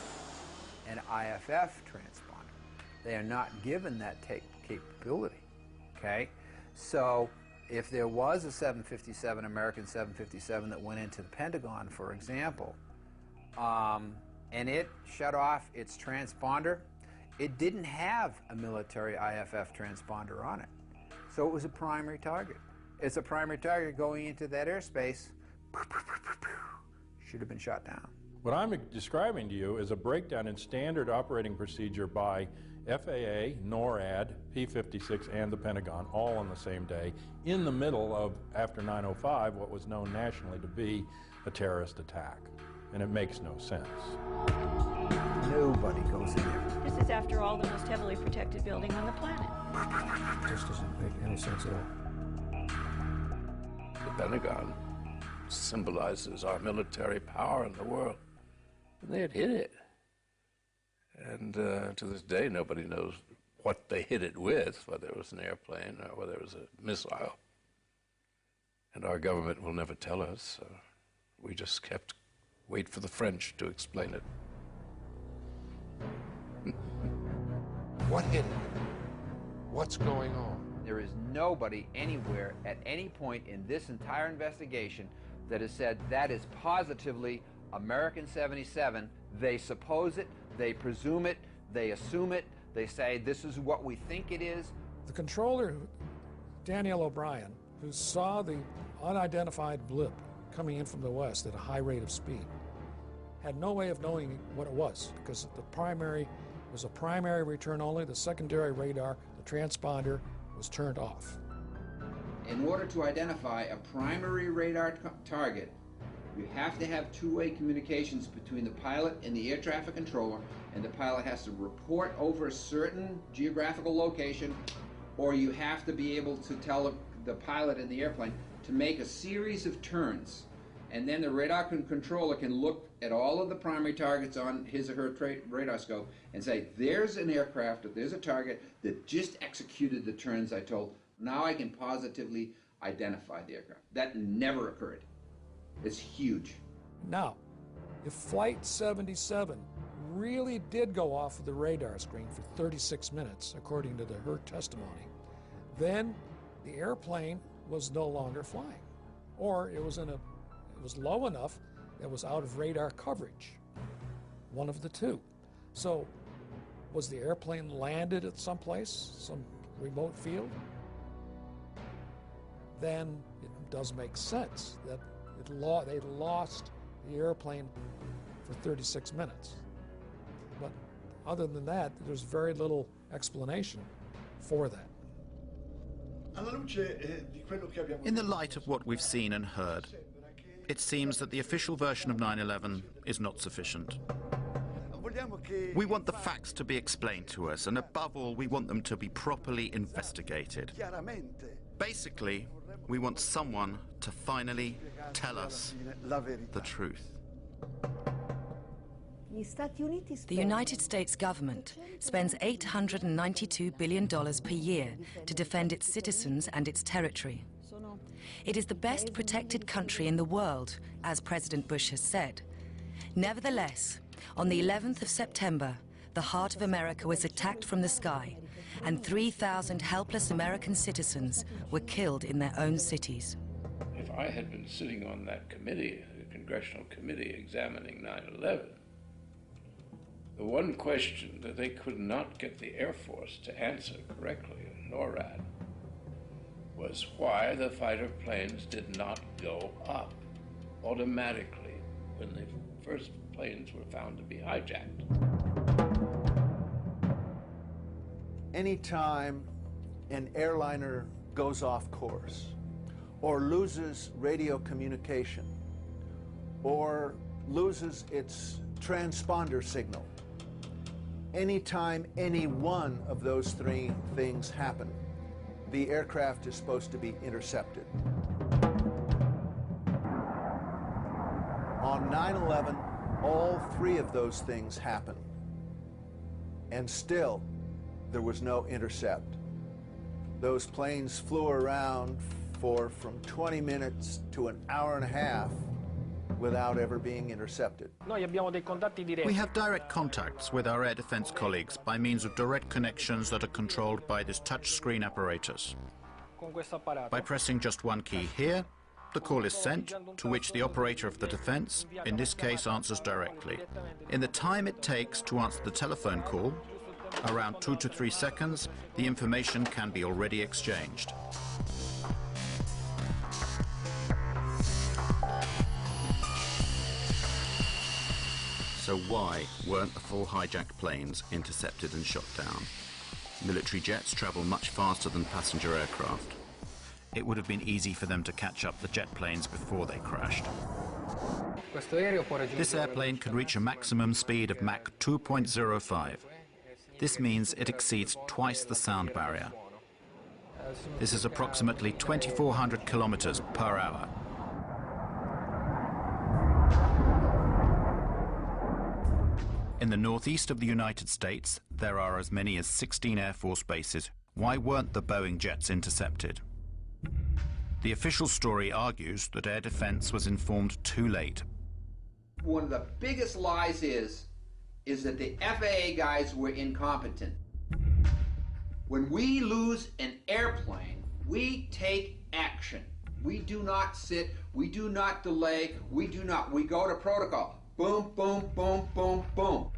an IFF transponder. They are not given that capability, okay? So if there was a 757, American 757, that went into the Pentagon, for example, and it shut off its transponder, it didn't have a military IFF transponder on it. So it was a primary target. It's a primary target going into that airspace, should have been shot down. What I'm describing to you is a breakdown in standard operating procedure by FAA, NORAD, P-56, and the Pentagon, all on the same day, in the middle of, after 9/05, what was known nationally to be a terrorist attack. And it makes no sense. Nobody goes in there. This is, after all, the most heavily protected building on the planet. It just doesn't make any sense at all. The Pentagon symbolizes our military power in the world, and they had hit it. And to this day, nobody knows what they hit it with, whether it was an airplane or whether it was a missile. And our government will never tell us. So we just kept wait for the French to explain it. What hit it? What's going on? There is nobody anywhere at any point in this entire investigation that has said that is positively American 77. They suppose it, they presume it, they assume it, they say this is what we think it is. The controller, Daniel O'Brien, who saw the unidentified blip coming in from the west at a high rate of speed, had no way of knowing what it was, because the primary was a primary return only. The secondary radar, the transponder, was turned off. In order to identify a primary radar target, you have to have two-way communications between the pilot and the air traffic controller, and the pilot has to report over a certain geographical location, or you have to be able to tell the pilot in the airplane to make a series of turns. And then the radar controller can look at all of the primary targets on his or her radar scope and say, there's an aircraft, or there's a target that just executed the turns I told. Now I can positively identify the aircraft. That never occurred. It's huge. Now, if Flight 77 really did go off of the radar screen for 36 minutes, according to her testimony, then the airplane was no longer flying. Or it was low enough that it was out of radar coverage. One of the two. So, was the airplane landed at some place, some remote field? Then it does make sense that they lost the airplane for 36 minutes. But other than that, there's very little explanation for that. In the light of what we've seen and heard, it seems that the official version of 9/11 is not sufficient. We want the facts to be explained to us, and above all, we want them to be properly investigated. Basically, we want someone to finally tell us the truth. The United States government spends $892 billion per year to defend its citizens and its territory. It is the best protected country in the world, as President Bush has said. Nevertheless, on the 11th of September, the heart of America was attacked from the sky, and 3,000 helpless American citizens were killed in their own cities. If I had been sitting on that committee, the congressional committee examining 9/11, the one question that they could not get the Air Force to answer correctly, NORAD, was why the fighter planes did not go up automatically when the first planes were found to be hijacked. Anytime an airliner goes off course, or loses radio communication, or loses its transponder signal, anytime any one of those three things happen, the aircraft is supposed to be intercepted. On 9/11, all three of those things happened, and still there was no intercept. Those planes flew around for from 20 minutes to an hour and a half without ever being intercepted. We have direct contacts with our air defense colleagues by means of direct connections that are controlled by this touchscreen apparatus. By pressing just one key here, the call is sent, to which the operator of the defense, in this case, answers directly. In the time it takes to answer the telephone call, around 2 to 3 seconds, the information can be already exchanged. So why weren't the full hijacked planes intercepted and shot down? Military jets travel much faster than passenger aircraft. It would have been easy for them to catch up the jet planes before they crashed. This airplane can reach a maximum speed of Mach 2.05. This means it exceeds twice the sound barrier. This is approximately 2,400 kilometers per hour. In the northeast of the United States, there are as many as 16 Air Force bases. Why weren't the Boeing jets intercepted? The official story argues that air defense was informed too late. One of the biggest lies is that the FAA guys were incompetent. When we lose an airplane, we take action. We do not sit, we do not delay, we go to protocol. Boom, boom, boom, boom, boom.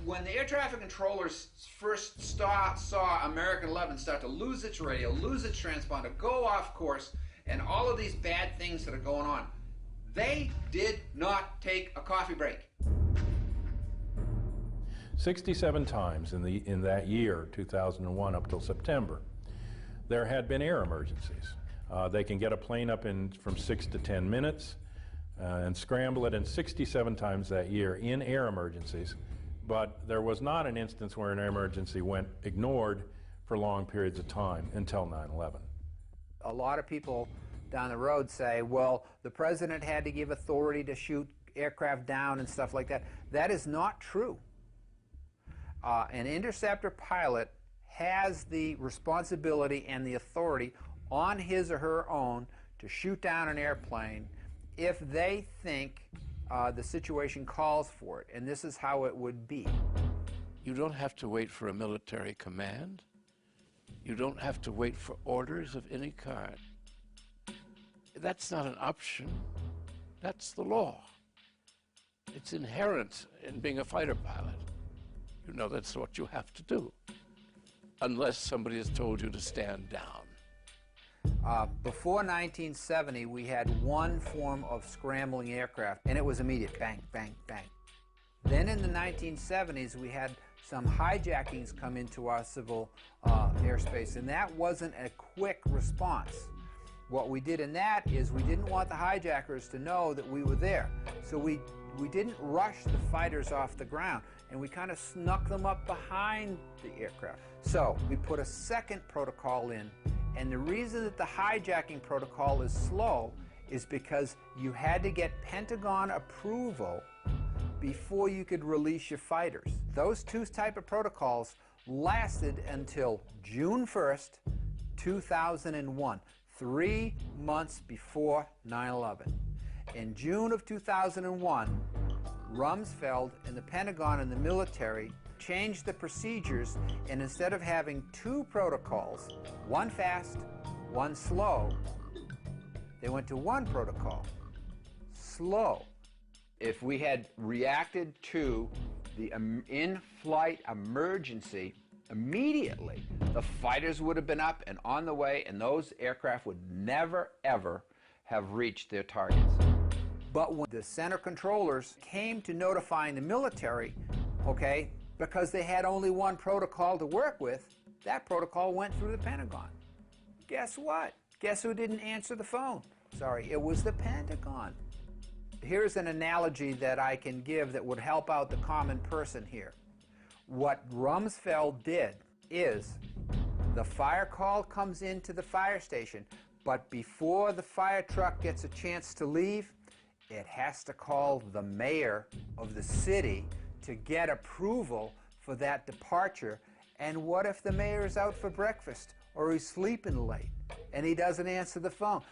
When the air traffic controllers first saw American 11 start to lose its radio, lose its transponder, go off course, and all of these bad things that are going on, they did not take a coffee break. 67 times in that year, 2001, up till September, there had been air emergencies. They can get a plane up in from 6 to 10 minutes and scramble it, and 67 times that year in air emergencies. But there was not an instance where an air emergency went ignored for long periods of time until 9/11. A lot of people down the road say, well, the president had to give authority to shoot aircraft down and stuff like that. That is not true. An interceptor pilot has the responsibility and the authority on his or her own to shoot down an airplane if they think the situation calls for it, and this is how it would be. You don't have to wait for a military command. You don't have to wait for orders of any kind. That's not an option. That's the law. It's inherent in being a fighter pilot. You know that's what you have to do, unless somebody has told you to stand down. Before 1970, we had one form of scrambling aircraft, and it was immediate, bang, bang, bang. Then in the 1970s, we had some hijackings come into our civil airspace, and that wasn't a quick response. What we did in that is we didn't want the hijackers to know that we were there, so we didn't rush the fighters off the ground, and we kind of snuck them up behind the aircraft. So we put a second protocol in. And the reason that the hijacking protocol is slow is because you had to get Pentagon approval before you could release your fighters. Those two type of protocols lasted until June 1st, 2001, 3 months before 9/11. In June of 2001, Rumsfeld and the Pentagon and the military changed the procedures, and instead of having two protocols, one fast, one slow, they went to one protocol, slow. If we had reacted to the in-flight emergency immediately, the fighters would have been up and on the way, and those aircraft would never, ever have reached their targets. But when the center controllers came to notifying the military, okay, because they had only one protocol to work with, that protocol went through the Pentagon. Guess what? Guess who didn't answer the phone? Sorry, it was the Pentagon. Here's an analogy that I can give that would help out the common person here. What Rumsfeld did is the fire call comes into the fire station, but before the fire truck gets a chance to leave, it has to call the mayor of the city to get approval for that departure. And what if the mayor is out for breakfast or he's sleeping late and he doesn't answer the phone?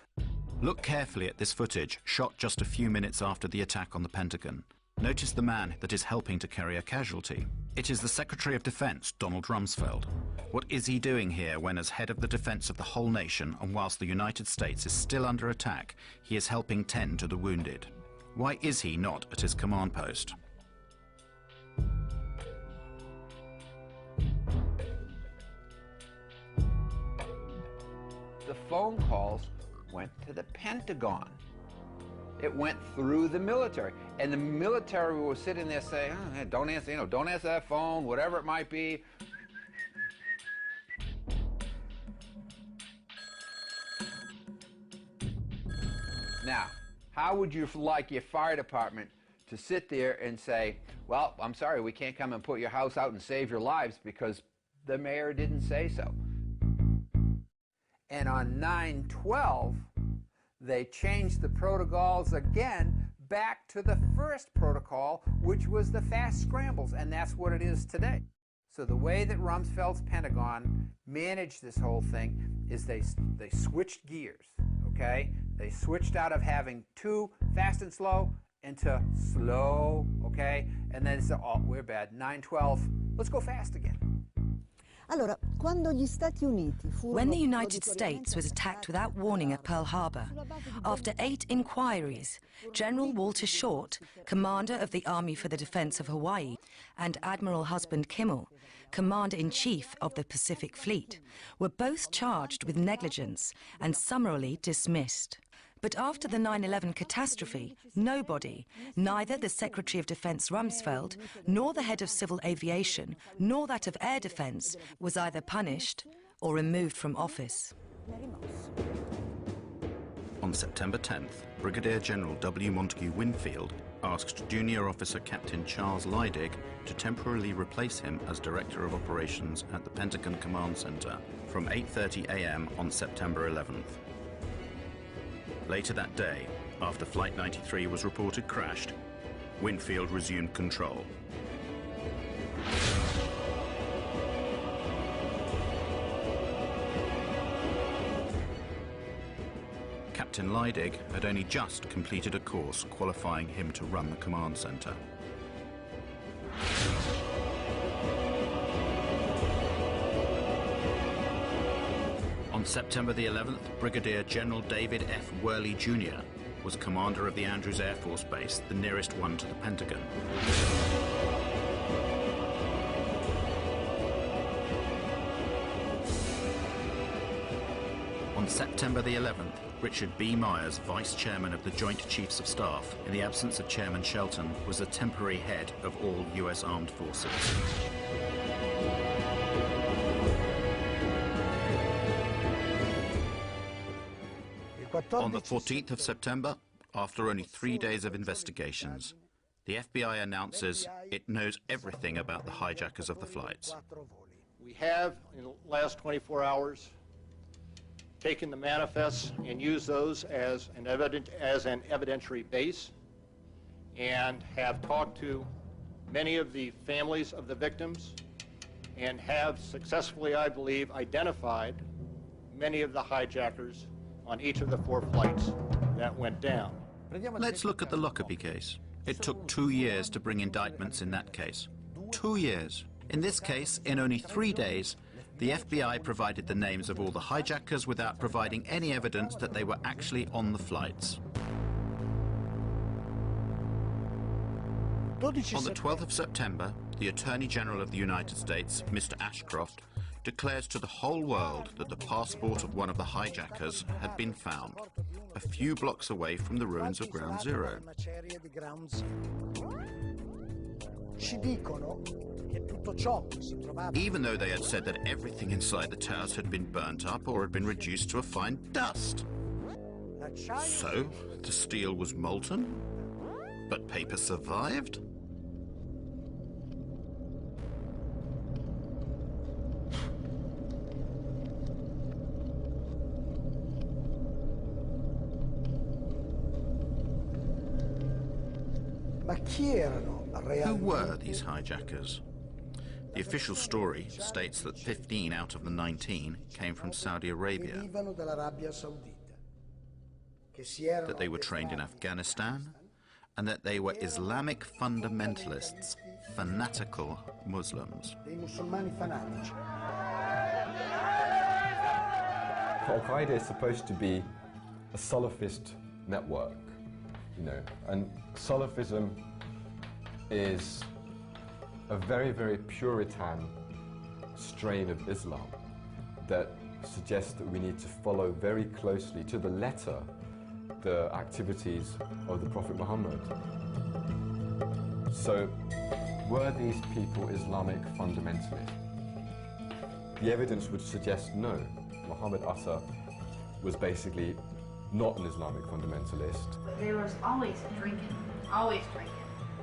Look carefully at this footage, shot just a few minutes after the attack on the Pentagon. Notice the man that is helping to carry a casualty. It is the Secretary of Defense, Donald Rumsfeld. What is he doing here when, as head of the defense of the whole nation, and whilst the United States is still under attack, he is helping tend to the wounded? Why is he not at his command post? The phone calls went to the Pentagon. It went through the military, and the military was sitting there saying, oh, hey, don't answer, don't answer that phone, whatever it might be. Now, how would you like your fire department to sit there and say, well, I'm sorry, we can't come and put your house out and save your lives because the mayor didn't say so? And on 9/12, they changed the protocols again back to the first protocol, which was the fast scrambles, and that's what it is today. So the way that Rumsfeld's Pentagon managed this whole thing is they switched gears, okay? They switched out of having two fast and slow into slow, okay? And then they said, oh, we're bad, 9/12, let's go fast again. When the United States was attacked without warning at Pearl Harbor, after 8 inquiries, General Walter Short, commander of the Army for the Defense of Hawaii, and Admiral Husband Kimmel, commander-in-chief of the Pacific Fleet, were both charged with negligence and summarily dismissed. But after the 9/11 catastrophe, nobody, neither the Secretary of Defense Rumsfeld, nor the head of civil aviation, nor that of air defense, was either punished or removed from office. On September 10th, Brigadier General W. Montague Winfield asked Junior Officer Captain Charles Leidig to temporarily replace him as Director of Operations at the Pentagon Command Center from 8:30 a.m. on September 11th. Later that day, after Flight 93 was reported crashed, Winfield resumed control. Captain Leidig had only just completed a course qualifying him to run the command center. On September the 11th, Brigadier General David F. Worley, Jr. was commander of the Andrews Air Force Base, the nearest one to the Pentagon. On September the 11th, Richard B. Myers, Vice Chairman of the Joint Chiefs of Staff, in the absence of Chairman Shelton, was the temporary head of all U.S. Armed Forces. On the 14th of September, after only 3 days of investigations, the FBI announces it knows everything about the hijackers of the flights. We have, in the last 24 hours, taken the manifests and used those as an evidentiary base, and have talked to many of the families of the victims, and have successfully, I believe, identified many of the hijackers on each of the 4 flights that went down. Let's look at the Lockerbie case. It took 2 years to bring indictments in that case. 2 years. In this case, in only 3 days, the FBI provided the names of all the hijackers without providing any evidence that they were actually on the flights. On the 12th of September, the Attorney General of the United States, Mr. Ashcroft, declares to the whole world that the passport of one of the hijackers had been found, a few blocks away from the ruins of Ground Zero. Even though they had said that everything inside the towers had been burnt up or had been reduced to a fine dust. So, the steel was molten, but paper survived? Who were these hijackers? The official story states that 15 out of the 19 came from Saudi Arabia, that they were trained in Afghanistan, and that they were Islamic fundamentalists, fanatical Muslims. Al-Qaeda is supposed to be a Salafist network, you know, and Salafism is a very, very Puritan strain of Islam that suggests that we need to follow very closely, to the letter, the activities of the Prophet Muhammad. So, were these people Islamic fundamentalists? The evidence would suggest no. Muhammad Atta was basically not an Islamic fundamentalist. There was always drinking, always drinking.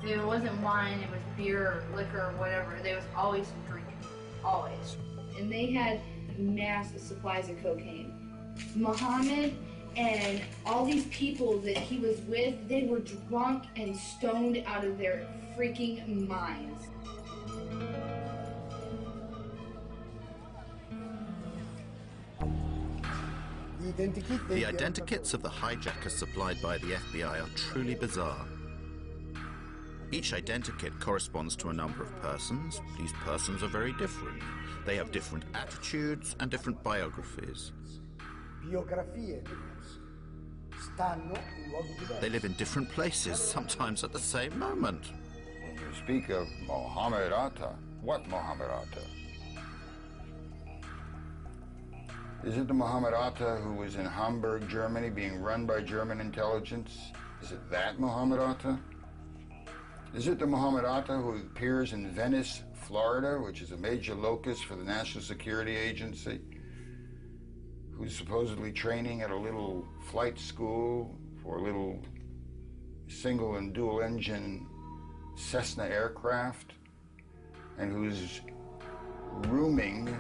It wasn't wine, it was beer or liquor or whatever. There was always some drinking, always. And they had massive supplies of cocaine. Muhammad and all these people that he was with, they were drunk and stoned out of their freaking minds. The identikits of the hijackers supplied by the FBI are truly bizarre. Each identikit corresponds to a number of persons. These persons are very different. They have different attitudes and different biographies. They live in different places, sometimes at the same moment. When you speak of Muhammad Atta, what Muhammad Atta? Is it the Muhammad Atta who was in Hamburg, Germany, being run by German intelligence? Is it that Muhammad Atta? Is it the Muhammad Atta who appears in Venice, Florida, which is a major locus for the National Security Agency, who's supposedly training at a little flight school for a little single and dual engine Cessna aircraft, and who's rooming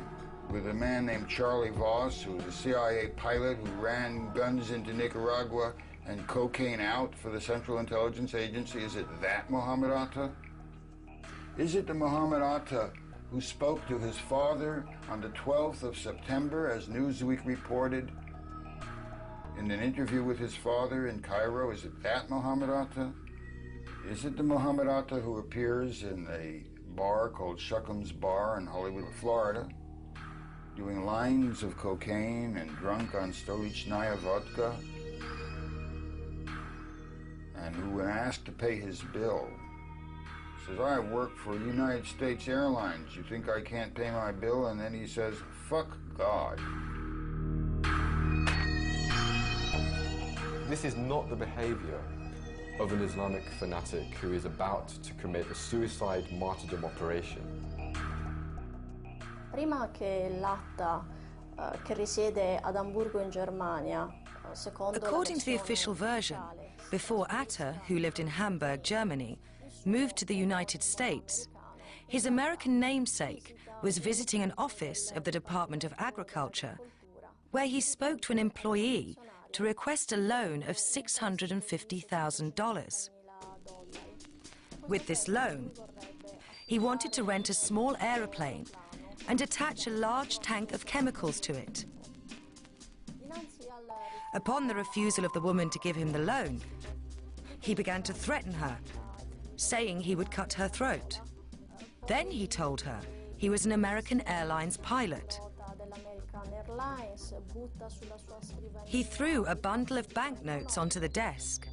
with a man named Charlie Voss, who was a CIA pilot who ran guns into Nicaragua and cocaine out for the Central Intelligence Agency? Is it that Muhammad Atta? Is it the Muhammad Atta who spoke to his father on the 12th of September, as Newsweek reported in an interview with his father in Cairo? Is it that Muhammad Atta? Is it the Muhammad Atta who appears in a bar called Shuckham's Bar in Hollywood, Florida, doing lines of cocaine and drunk on Stolichnaya vodka, and who, when asked to pay his bill, says, I work for United States Airlines. You think I can't pay my bill? And then he says, fuck God. This is not the behavior of an Islamic fanatic who is about to commit a suicide martyrdom operation. Prima che l'Atta che risiede ad Amburgo in Germania, according to the official version, before Atta, who lived in Hamburg, Germany, moved to the United States, his American namesake was visiting an office of the Department of Agriculture, where he spoke to an employee to request a loan of $650,000. With this loan, he wanted to rent a small aeroplane and attach a large tank of chemicals to it. Upon the refusal of the woman to give him the loan, he began to threaten her, saying he would cut her throat. Then he told her he was an American Airlines pilot. He threw a bundle of banknotes onto the desk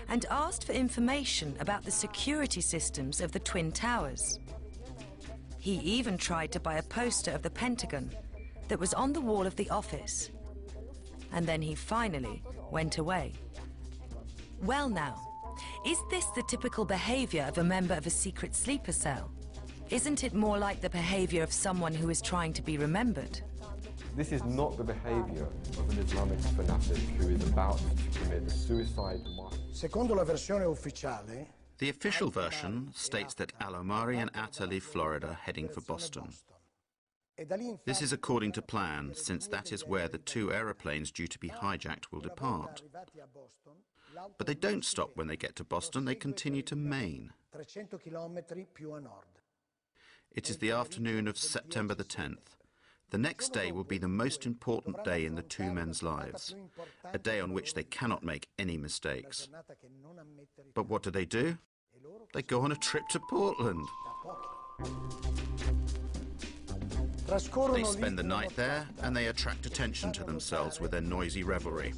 and asked for information about the security systems of the Twin Towers. He even tried to buy a poster of the Pentagon that was on the wall of the office. And then he finally went away. Well now, is this the typical behavior of a member of a secret sleeper cell? Isn't it more like the behavior of someone who is trying to be remembered? This is not the behavior of an Islamic fanatic who is about to commit a suicide march. Secondo la versione ufficiale, The official version states that Al-Omari and Atta leave Florida heading for Boston. This is according to plan, since that is where the two aeroplanes due to be hijacked will depart. But they don't stop when they get to Boston, they continue to Maine. 300 chilometri più a nord. It is the afternoon of September the 10th. The next day will be the most important day in the two men's lives, a day on which they cannot make any mistakes. But what do? They go on a trip to Portland. They spend the night there and they attract attention to themselves with their noisy revelry.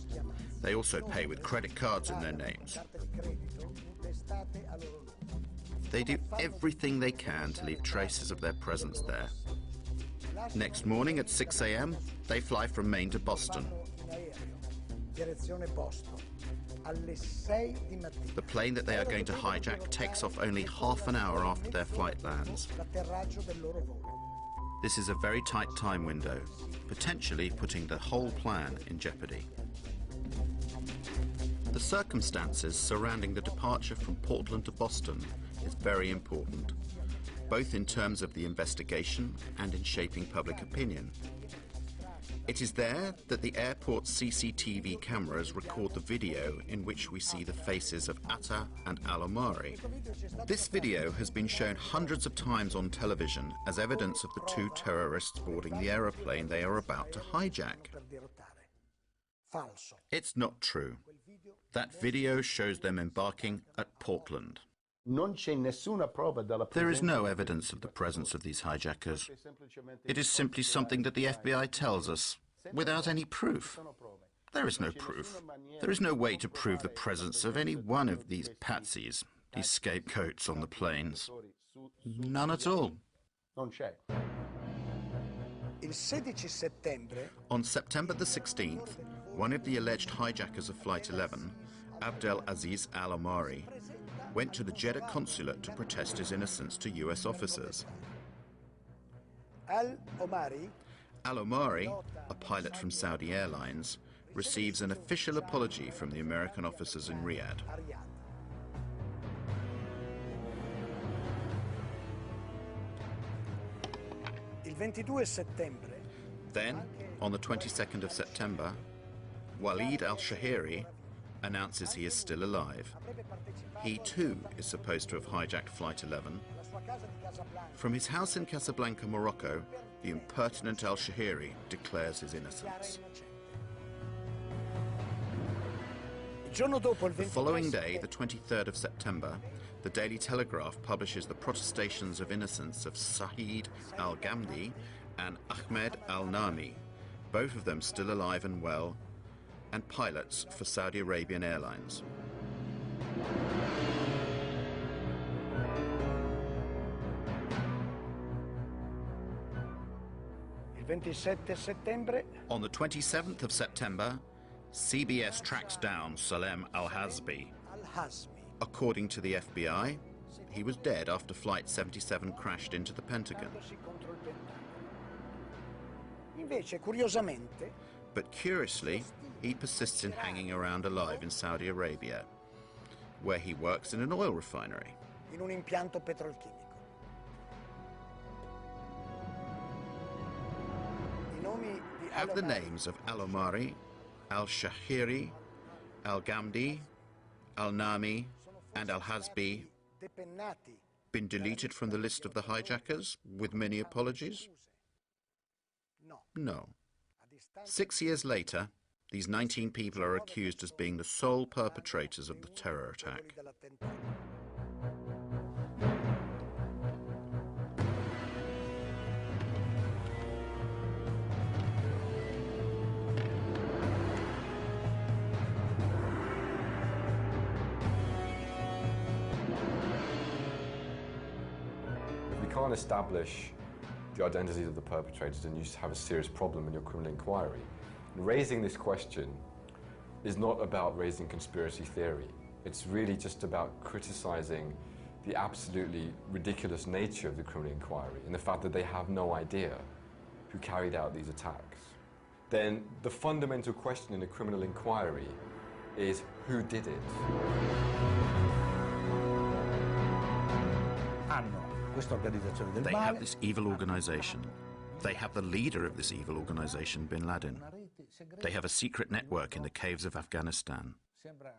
They also pay with credit cards in their names. They do everything they can to leave traces of their presence there. Next morning at 6 a.m., they fly from Maine to Boston. The plane that they are going to hijack takes off only half an hour after their flight lands. This is a very tight time window, potentially putting the whole plan in jeopardy. The circumstances surrounding the departure from Portland to Boston is very important, both in terms of the investigation and in shaping public opinion. It is there that the airport's CCTV cameras record the video in which we see the faces of Atta and Al-Omari. This video has been shown hundreds of times on television as evidence of the two terrorists boarding the aeroplane they are about to hijack. It's not true. That video shows them embarking at Portland. There is no evidence of the presence of these hijackers. It is simply something that the FBI tells us, without any proof. There is no proof. There is no way to prove the presence of any one of these patsies, these scapegoats on the planes. None at all. On September the 16th, one of the alleged hijackers of Flight 11, Abdel Aziz Al-Omari, went to the Jeddah consulate to protest his innocence to US officers. Al-Omari, a pilot from Saudi Airlines, receives an official apology from the American officers in Riyadh. Then, on the 22nd of September, Walid al-Shahiri announces he is still alive. He too is supposed to have hijacked Flight 11. From his house in Casablanca, Morocco, the impertinent al-Shahiri declares his innocence. The following day, the 23rd of September, the Daily Telegraph publishes the protestations of innocence of Saeed al-Ghamdi and Ahmed al-Nami, both of them still alive and well, and pilots for Saudi Arabian Airlines. On the 27th of September, CBS tracks down Salem al-Hazmi. According to the FBI, he was dead after Flight 77 crashed into the Pentagon. But curiously, he persists in hanging around alive in Saudi Arabia, where he works in an oil refinery. Have the names of Al-Omari, al-Shahiri, al-Ghamdi, al-Nami, and al-Hazmi been deleted from the list of the hijackers, with many apologies? No. 6 years later, these 19 people are accused as being the sole perpetrators of the terror attack. can't establish the identities of the perpetrators, then you have a serious problem in your criminal inquiry. And raising this question is not about raising conspiracy theory. It's really just about criticizing the absolutely ridiculous nature of the criminal inquiry and the fact that they have no idea who carried out these attacks. Then the fundamental question in a criminal inquiry is who did it? They have this evil organization. They have the leader of this evil organization, bin Laden. They have a secret network in the caves of Afghanistan.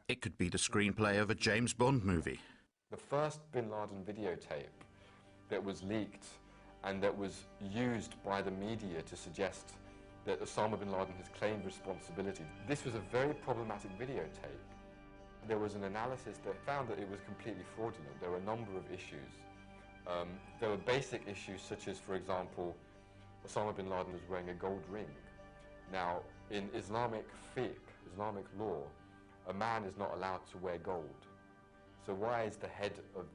It could be the screenplay of a James Bond movie. The first bin Laden videotape that was leaked and that was used by the media to suggest that Osama bin Laden has claimed responsibility. This was a very problematic videotape. There was an analysis that found that it was completely fraudulent. There were a number of issues. There were basic issues such as, for example, Osama bin Laden was wearing a gold ring. Now, in Islamic fiqh, Islamic law, a man is not allowed to wear gold. So why is the head of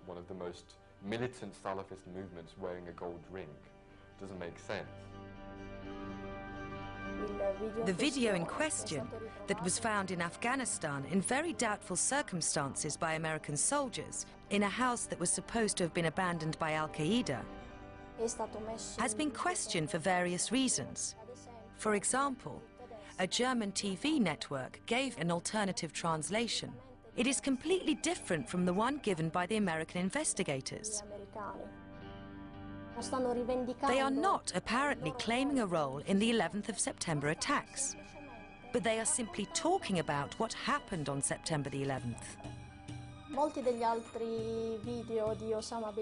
one of the most militant Salafist movements wearing a gold ring? Doesn't make sense. The video in question, that was found in Afghanistan in very doubtful circumstances by American soldiers in a house that was supposed to have been abandoned by Al-Qaeda, has been questioned for various reasons. For example, a German TV network gave an alternative translation. It is completely different from the one given by the American investigators. They are not apparently claiming a role in the 11th of September attacks, but they are simply talking about what happened on September the 11th.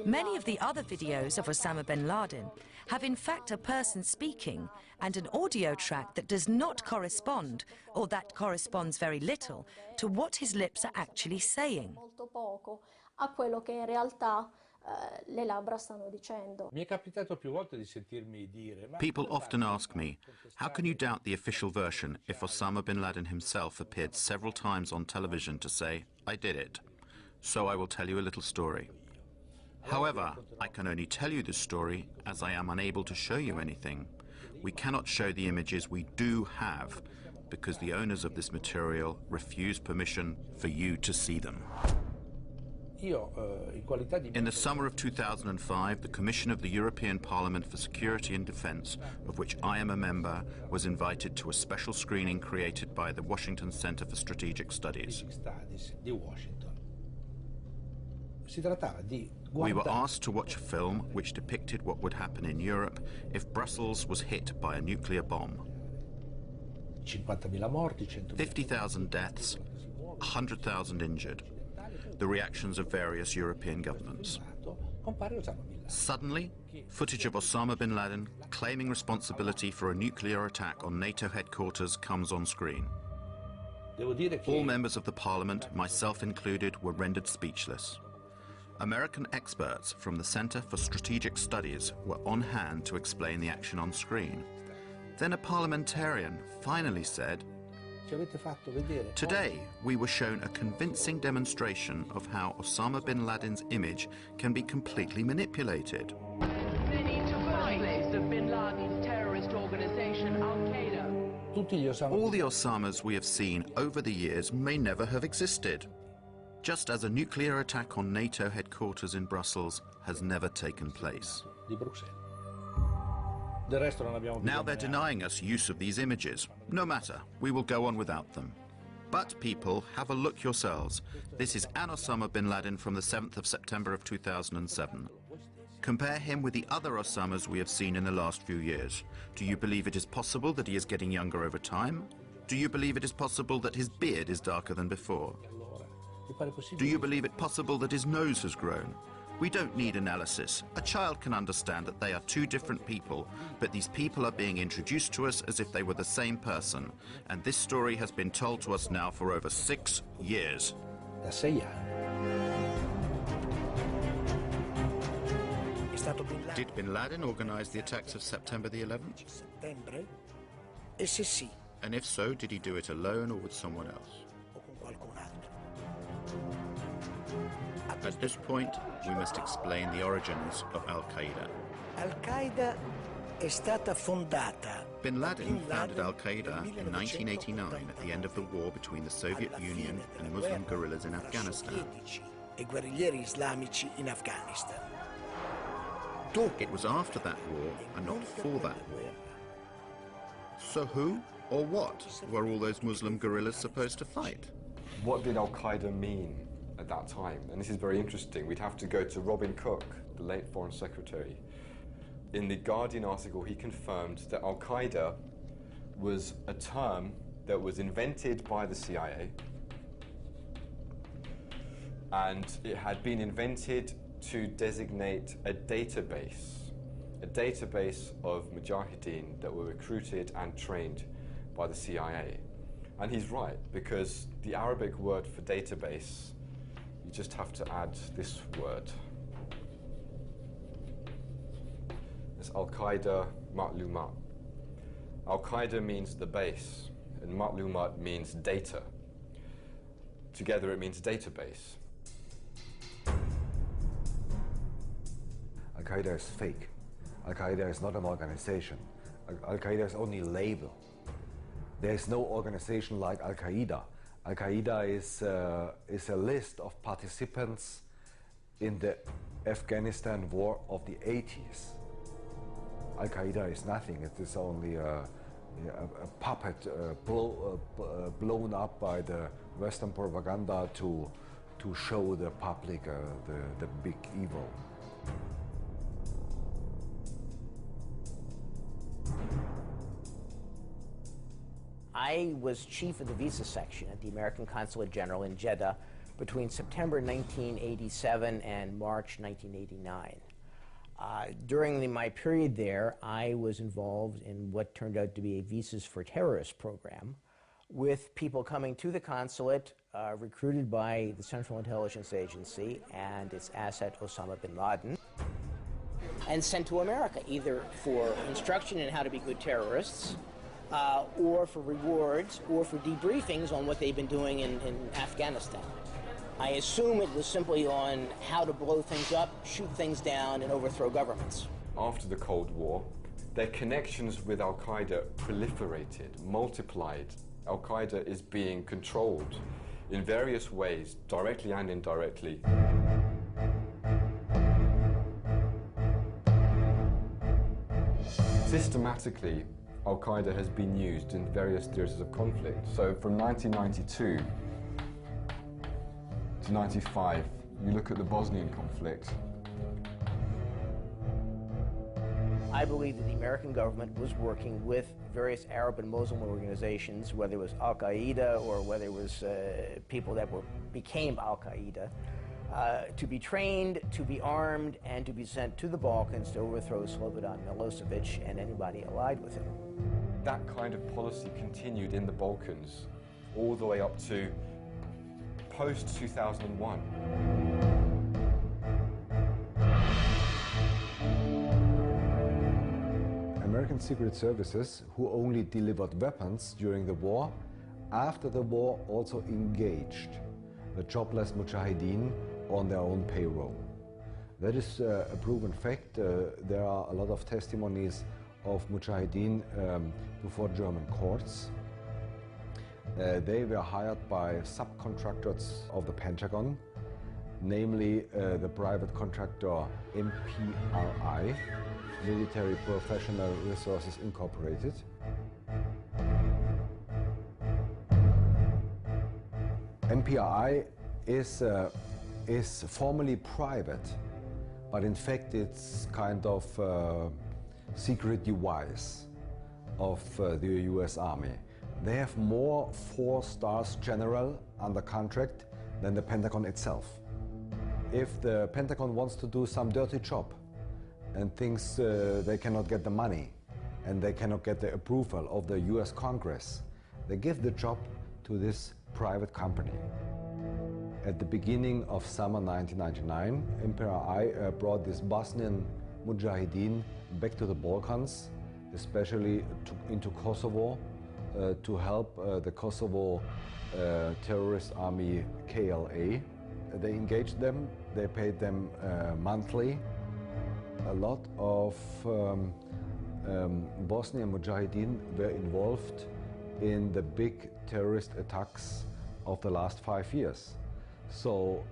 Many of the other videos of Osama bin Laden have in fact a person speaking and an audio track that does not correspond, or that corresponds very little, to what his lips are actually saying. People often ask me, how can you doubt the official version if Osama bin Laden himself appeared several times on television to say, I did it? So I will tell you a little story. However, I can only tell you this story as I am unable to show you anything. We cannot show the images we do have because the owners of this material refuse permission for you to see them. In the summer of 2005, the Commission of the European Parliament for Security and Defence, of which I am a member, was invited to a special screening created by the Washington Center for Strategic Studies. We were asked to watch a film which depicted what would happen in Europe if Brussels was hit by a nuclear bomb. 50,000 deaths, 100,000 injured. The reactions of various European governments. Suddenly, footage of Osama bin Laden claiming responsibility for a nuclear attack on NATO headquarters comes on screen. All members of the parliament, myself included, were rendered speechless. American experts from the Center for Strategic Studies were on hand to explain the action on screen. Then a parliamentarian finally said, "Today, we were shown a convincing demonstration of how Osama bin Laden's image can be completely manipulated." They need to fight the bin Laden's terrorist organization, Al-Qaeda. All the Osamas we have seen over the years may never have existed, just as a nuclear attack on NATO headquarters in Brussels has never taken place. Now they're denying us use of these images. No matter, we will go on without them. But people, have a look yourselves. This is an Osama bin Laden from the 7th of September of 2007. Compare him with the other Osamas we have seen in the last few years. Do you believe it is possible that he is getting younger over time? Do you believe it is possible that his beard is darker than before? Do you believe it possible that his nose has grown? We don't need analysis. A child can understand that they are two different people, but these people are being introduced to us as if they were the same person. And this story has been told to us now for over 6 years. Did bin Laden organize the attacks of September the 11th? And if so, did he do it alone or with someone else? At this point, we must explain the origins of Al-Qaeda. Al-Qaeda è stata fondata. Bin Laden founded Al-Qaeda in 1989 at the end of the war between the Soviet Union and Muslim guerrillas in Afghanistan. E guerriglieri islamici in Afghanistan. It was after that war and not for that war. So who or what were all those Muslim guerrillas supposed to fight? What did Al-Qaeda mean at that time? And this is very interesting. We'd have to go to Robin Cook, the late Foreign Secretary. In the Guardian article, he confirmed that Al-Qaeda was a term that was invented by the CIA, and it had been invented to designate a database of mujahideen that were recruited and trained by the CIA. And he's right, because the Arabic word for database, you just have to add this word. It's Al-Qaeda Ma'lumat. Al-Qaeda means the base, and Ma'lumat means data. Together it means database. Al-Qaeda is fake. Al-Qaeda is not an organization. Al-Qaeda is only a label. There is no organization like Al-Qaeda. Al-Qaeda is a list of participants in the Afghanistan war of the 80s. Al-Qaeda is nothing. It is only a puppet blown up by the Western propaganda to show the public the big evil. I was chief of the visa section at the American Consulate General in Jeddah between September 1987 and March 1989. During my period there, I was involved in what turned out to be a Visas for Terrorists program with people coming to the consulate recruited by the Central Intelligence Agency and its asset Osama bin Laden and sent to America, either for instruction in how to be good terrorists or for rewards or for debriefings on what they've been doing in Afghanistan. I assume it was simply on how to blow things up, shoot things down, and overthrow governments. After the Cold War, their connections with Al-Qaeda proliferated, multiplied. Al-Qaeda is being controlled in various ways, directly and indirectly. Systematically, Al-Qaeda has been used in various theaters of conflict. So from 1992 to 95, you look at the Bosnian conflict. I believe that the American government was working with various Arab and Muslim organizations, whether it was Al-Qaeda or whether it was people that became Al-Qaeda, to be trained, to be armed, and to be sent to the Balkans to overthrow Slobodan Milosevic and anybody allied with him. That kind of policy continued in the Balkans all the way up to post-2001. American Secret Services, who only delivered weapons during the war, after the war also engaged the jobless mujahideen on their own payroll. That is a proven fact. There are a lot of testimonies of mujahideen before German courts. They were hired by subcontractors of the Pentagon, namely the private contractor MPRI, Military Professional Resources Incorporated. MPRI is formally private, but in fact it's kind of secret device of the US Army. They have more 4-star general under contract than the Pentagon itself. If the Pentagon wants to do some dirty job and thinks they cannot get the money and they cannot get the approval of the US Congress, they give the job to this private company. At the beginning of summer 1999, MPRI brought this Bosnian mujahideen back to the Balkans, especially into Kosovo, to help the Kosovo terrorist army KLA they engaged them, they paid them monthly. A lot of Bosnian Mujahideen were involved in the big terrorist attacks of the last 5 years. So,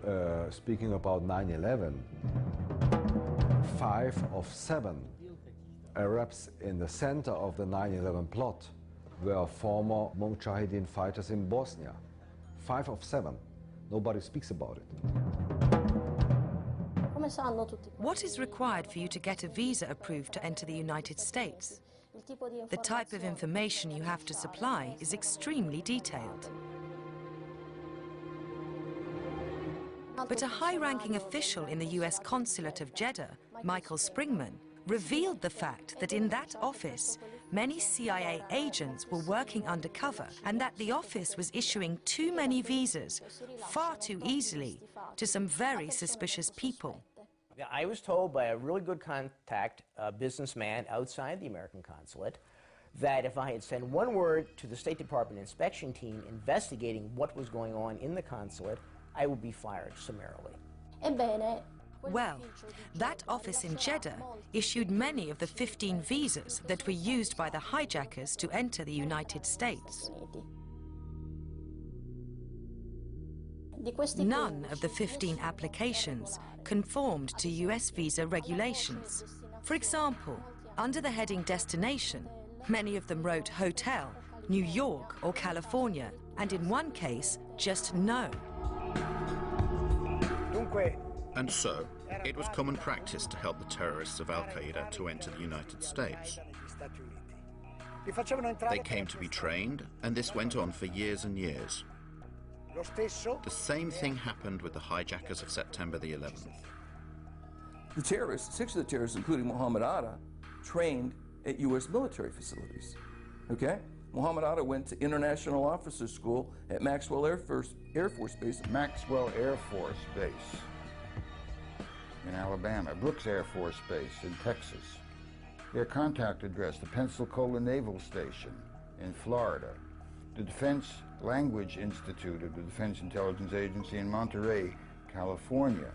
speaking about 9/11, 5 of 7 Arabs in the center of the 9/11 plot were former Mujahideen fighters in Bosnia. 5 of 7. Nobody speaks about it. What is required for you to get a visa approved to enter the United States? The type of information you have to supply is extremely detailed. But a high-ranking official in the US Consulate of Jeddah, Michael Springman, revealed the fact that in that office, many CIA agents were working undercover and that the office was issuing too many visas, far too easily, to some very suspicious people. I was told by a really good contact, a businessman outside the American consulate, that if I had sent one word to the State Department inspection team investigating what was going on in the consulate, I would be fired summarily. Well, that office in Jeddah issued many of the 15 visas that were used by the hijackers to enter the United States. None of the 15 applications conformed to US visa regulations. For example, under the heading Destination, many of them wrote Hotel, New York or California, and in one case, just no. And so, it was common practice to help the terrorists of Al-Qaeda to enter the United States. They came to be trained, and this went on for years and years. The same thing happened with the hijackers of September the 11th. The terrorists, 6 of the terrorists, including Mohammed Atta, trained at U.S. military facilities. Okay? Mohammed Atta went to International Officer School at Maxwell Air Force Base. Maxwell Air Force Base in Alabama, Brooks Air Force Base in Texas. Their contact address, the Pensacola Naval Station in Florida, the Defense Language Institute of the Defense Intelligence Agency in Monterey, California.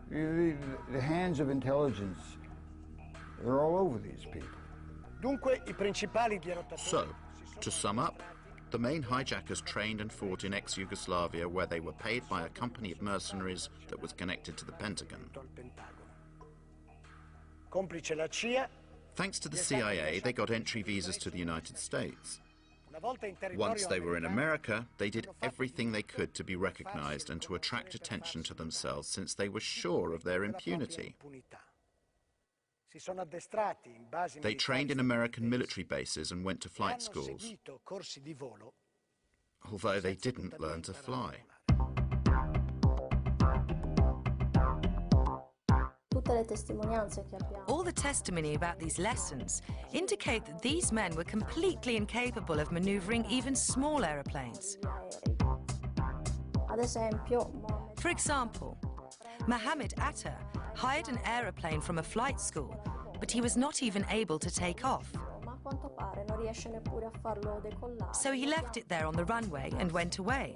The hands of intelligence, they're all over these people. So, to sum up, the main hijackers trained and fought in ex-Yugoslavia, where they were paid by a company of mercenaries that was connected to the Pentagon. Thanks to the CIA, they got entry visas to the United States. Once they were in America, they did everything they could to be recognized and to attract attention to themselves, since they were sure of their impunity. They trained in American military bases and went to flight schools, although they didn't learn to fly. All the testimony about these lessons indicate that these men were completely incapable of maneuvering even small aeroplanes. For example, Mohammed Atta hired an aeroplane from a flight school, but he was not even able to take off. So he left it there on the runway and went away.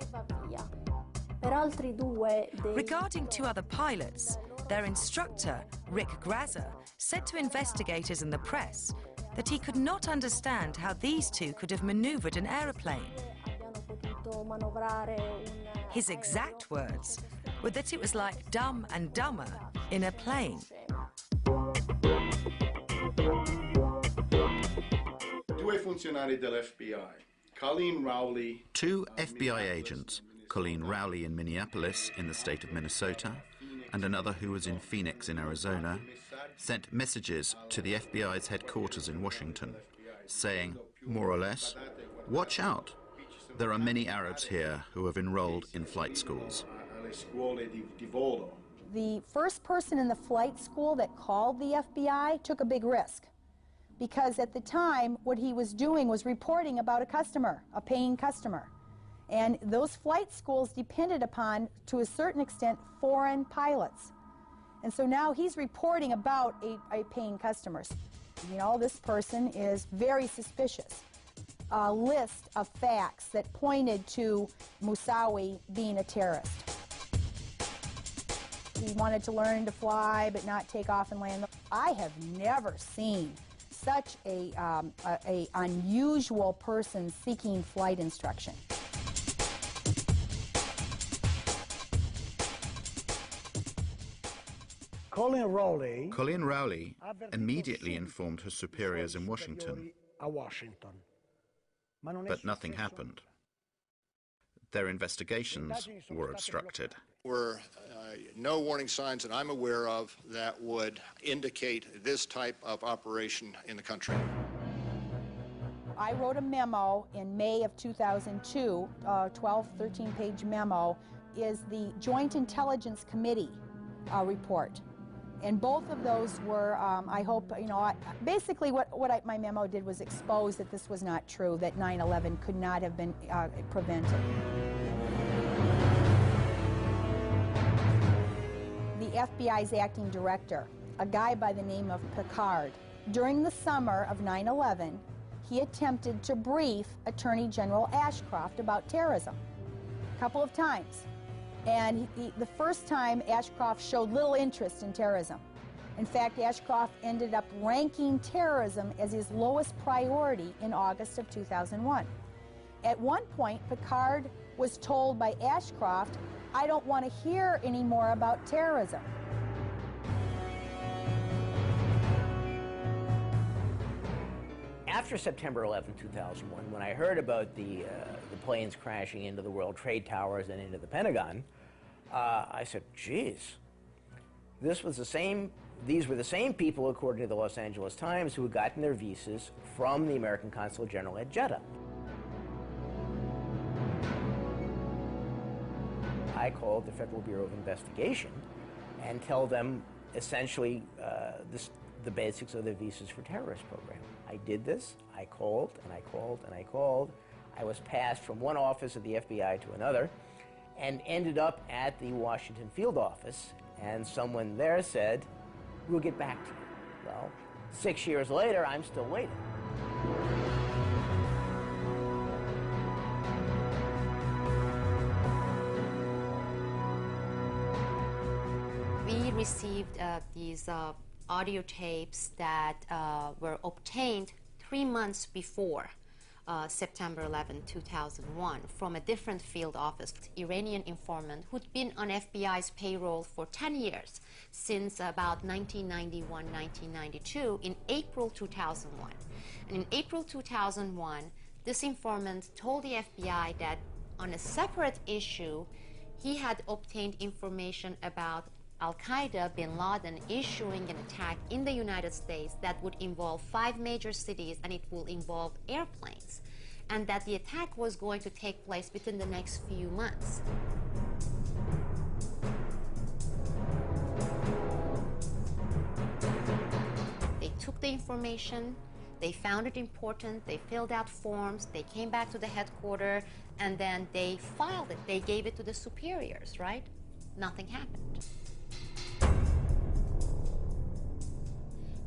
Regarding 2 other pilots, their instructor, Rick Grazer, said to investigators and the press that he could not understand how these 2 could have maneuvered an aeroplane. His exact words were that it was like Dumb and Dumber in a plane. Two FBI agents, Colleen Rowley in Minneapolis in the state of Minnesota, and another who was in Phoenix in Arizona, sent messages to the FBI's headquarters in Washington, saying, more or less, watch out. There are many Arabs here who have enrolled in flight schools. The first person in the flight school that called the FBI took a big risk, because at the time what he was doing was reporting about a customer, a paying customer. And those flight schools depended upon, to a certain extent, foreign pilots. And so now he's reporting about a paying customer. You know, this person is very suspicious. A list of facts that pointed to Moussaoui being a terrorist. He wanted to learn to fly but not take off and land. I have never seen such a unusual person seeking flight instruction. Colin Rowley immediately informed her superiors in Washington, but nothing happened. Their investigations were obstructed. Were no warning signs that I'm aware of that would indicate this type of operation in the country. I wrote a memo in May of 2002, 12, 13-page memo, is the Joint Intelligence Committee report. And both of those were, I hope, basically what my memo did was expose that this was not true, that 9/11 could not have been prevented. The FBI's acting director, a guy by the name of Picard, during the summer of 9/11, he attempted to brief Attorney General Ashcroft about terrorism a couple of times. And the first time, Ashcroft showed little interest in terrorism. In fact, Ashcroft ended up ranking terrorism as his lowest priority in August of 2001. At one point, Picard was told by Ashcroft, "I don't want to hear any more about terrorism." After September 11, 2001, when I heard about the planes crashing into the World Trade Towers and into the Pentagon, I said, geez, these were the same people, according to the Los Angeles Times, who had gotten their visas from the American Consulate General at Jeddah. I called the Federal Bureau of Investigation and tell them essentially the basics of the Visas for Terrorists program. I did this. I called and I called and I called. I was passed from one office of the FBI to another and ended up at the Washington field office, and someone there said, "We'll get back to you." Well, 6 years later, I'm still waiting. We received these audio tapes that were obtained 3 months before September 11, 2001, from a different field office, Iranian informant who'd been on FBI's payroll for 10 years, since about 1991, 1992, in April 2001. And in April 2001, this informant told the FBI that on a separate issue, he had obtained information about Al-Qaeda, bin Laden, issuing an attack in the United States that would involve 5 major cities, and it will involve airplanes, and that the attack was going to take place within the next few months. They took the information, they found it important, they filled out forms, they came back to the headquarters, and then they filed it. They gave it to the superiors, right? Nothing happened.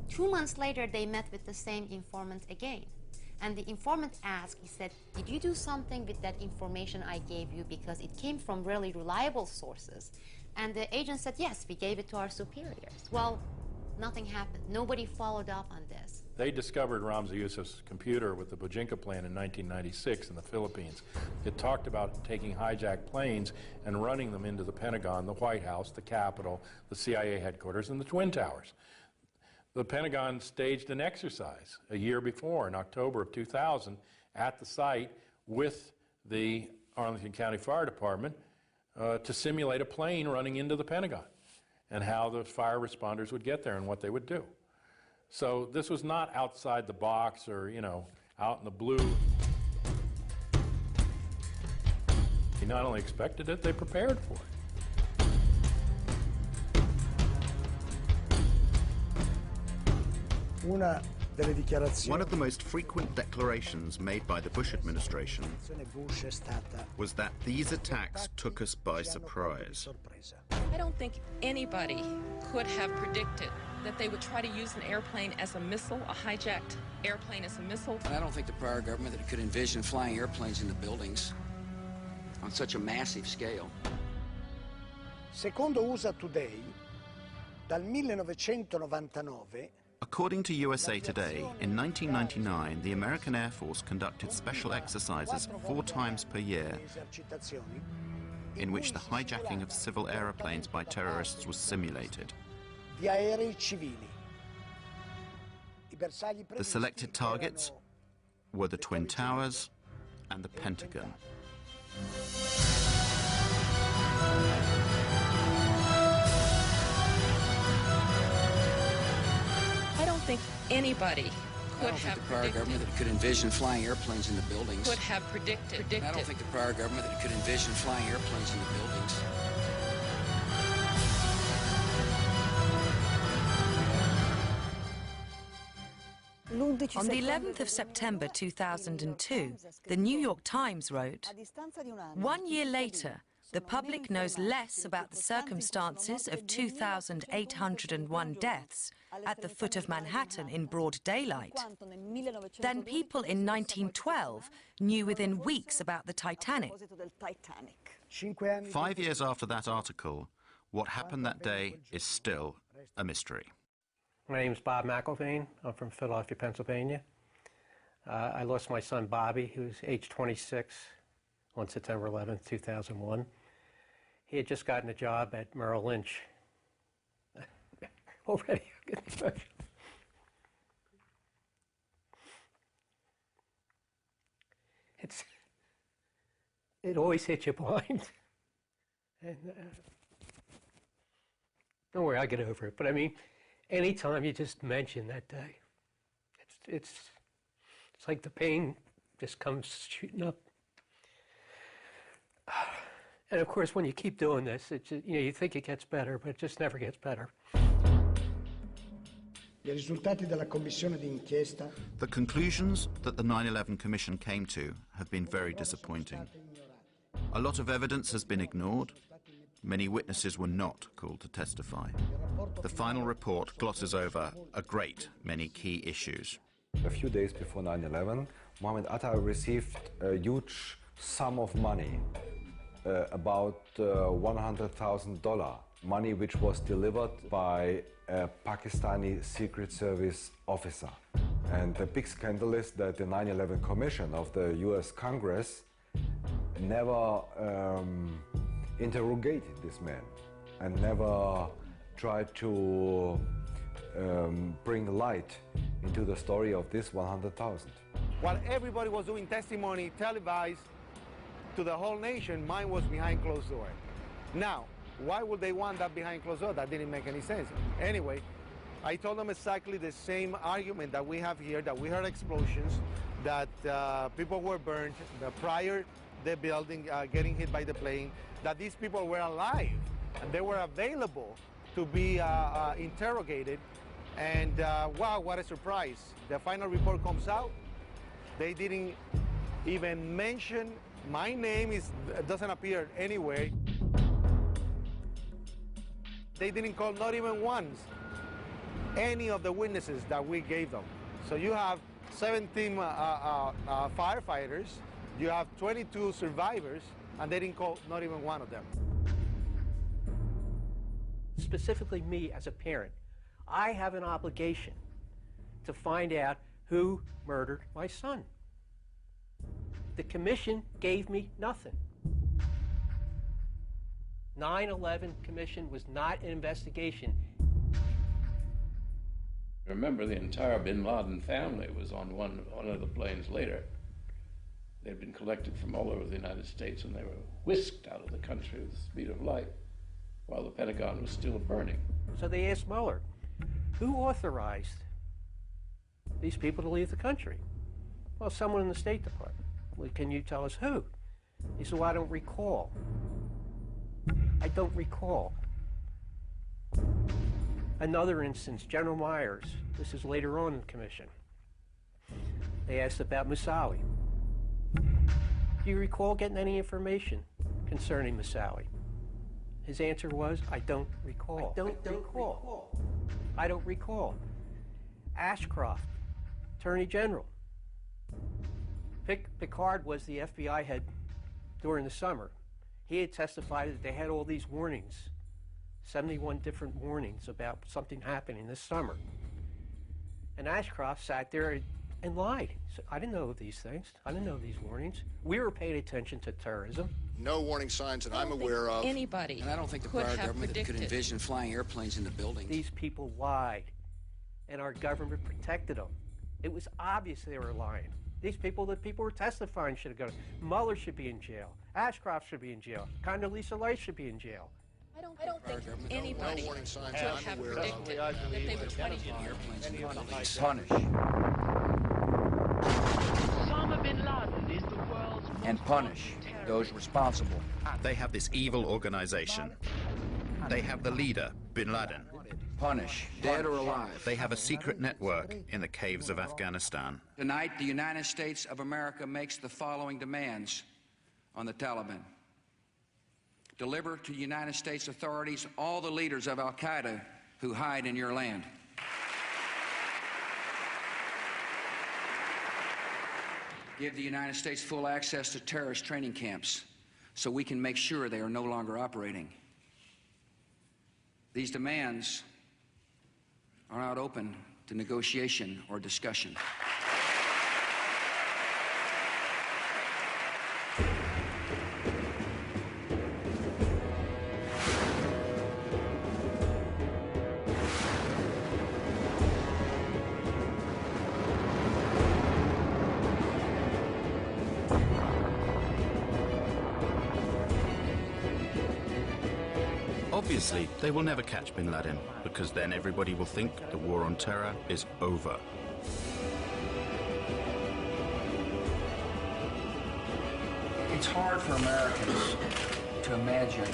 2 months later, they met with the same informant again. And the informant asked, he said, "Did you do something with that information I gave you, because it came from really reliable sources?" And the agent said, "Yes, we gave it to our superiors." Well, nothing happened. Nobody followed up on this. They discovered Ramzi Youssef's computer with the Bojinka plan in 1996 in the Philippines. It talked about taking hijacked planes and running them into the Pentagon, the White House, the Capitol, the CIA headquarters, and the Twin Towers. The Pentagon staged an exercise a year before, in October of 2000, at the site with the Arlington County Fire Department to simulate a plane running into the Pentagon and how the fire responders would get there and what they would do. So this was not outside the box or, out in the blue. They not only expected it, they prepared for it. One of the most frequent declarations made by the Bush administration was that these attacks took us by surprise. I don't think anybody could have predicted that they would try to use an airplane as a missile, a hijacked airplane as a missile. I don't think the prior government could envision flying airplanes into buildings on such a massive scale. Secondo USA Today, dal 1999. According to USA Today, in 1999, the American Air Force conducted special exercises 4 times per year in which the hijacking of civil aeroplanes by terrorists was simulated. Di aerei civili. The selected targets were the Twin Towers and the Pentagon. I don't think anybody I don't think the prior government that could envision flying airplanes in the buildings. could have predicted. I don't think the prior government that could envision flying airplanes in the buildings. On the 11th of September 2002, the New York Times wrote, "1 year later, the public knows less about the circumstances of 2,801 deaths at the foot of Manhattan in broad daylight than people in 1912 knew within weeks about the Titanic." 5 years after that article, what happened that day is still a mystery. My name is Bob McIlvaine. I'm from Philadelphia, Pennsylvania. I lost my son Bobby, who was age 26, on September 11th, 2001. He had just gotten a job at Merrill Lynch. Already, it always hits you blind. And don't worry, I'll get over it. But I mean, anytime you just mention that day, it's like the pain just comes shooting up. And of course, when you keep doing this, you think it gets better, but it just never gets better. The conclusions that the 9/11 Commission came to have been very disappointing. A lot of evidence has been ignored. Many witnesses were not called to testify. The final report glosses over a great many key issues. A few days before 9/11, Mohammed Atta received a huge sum of money, about $100,000, money which was delivered by a Pakistani Secret Service officer. And the big scandal is that the 9/11 Commission of the US Congress never interrogated this man and never tried to bring light into the story of this 100,000. While everybody was doing testimony televised to the whole nation, mine was behind closed door. Now, why would they want that behind closed door? That didn't make any sense. Anyway, I told them exactly the same argument that we have here, that we heard explosions, that people were burned prior the building getting hit by the plane, that these people were alive and they were available to be interrogated. And wow, what a surprise. The final report comes out. They didn't even mention my name, doesn't appear anywhere. They didn't call, not even once, any of the witnesses that we gave them. So you have 17 firefighters, you have 22 survivors, and they didn't call not even one of them. Specifically me as a parent, I have an obligation to find out who murdered my son. The commission gave me nothing. 9/11 Commission was not an investigation. Remember, the entire bin Laden family was on one of the planes later. They'd been collected from all over the United States, and they were whisked out of the country with the speed of light while the Pentagon was still burning. So they asked Mueller, who authorized these people to leave the country? Well, someone in the State Department. Well, can you tell us who? He said, well, I don't recall. I don't recall. Another instance, General Myers. This is later on in the commission. They asked about Moussaoui. Do you recall getting any information concerning Moussaoui? His answer was, I don't recall. I don't recall. I don't recall. Ashcroft, Attorney General. Picard was the FBI head during the summer. He had testified that they had all these warnings 71 different warnings about something happening this summer. And Ashcroft sat there and lied. So I didn't know these things. I didn't know these warnings. We were paying attention to terrorism. No warning signs that I'm aware of. Anybody And I don't think the could prior have government could predicted. envision flying airplanes into buildings. These people lied, and our government protected them. It was obvious they were lying. These people that people were testifying should have gone. Mueller should be in jail. Ashcroft should be in jail. Condoleezza Rice should be in jail. I don't think anybody No warning signs could I'm have aware of. predicted that they would try to use airplanes into buildings. Punish. Osama bin Laden is the world's And punish those responsible. They have this evil organization. They have the leader, bin Laden. Punish. Dead or alive. They have a secret network in the caves of Afghanistan. Tonight, the United States of America makes the following demands on the Taliban. Deliver to United States authorities all the leaders of Al-Qaeda who hide in your land. Give the United States full access to terrorist training camps so we can make sure they are no longer operating. These demands are not open to negotiation or discussion. Obviously, they will never catch bin Laden, because then everybody will think the war on terror is over. It's hard for Americans to imagine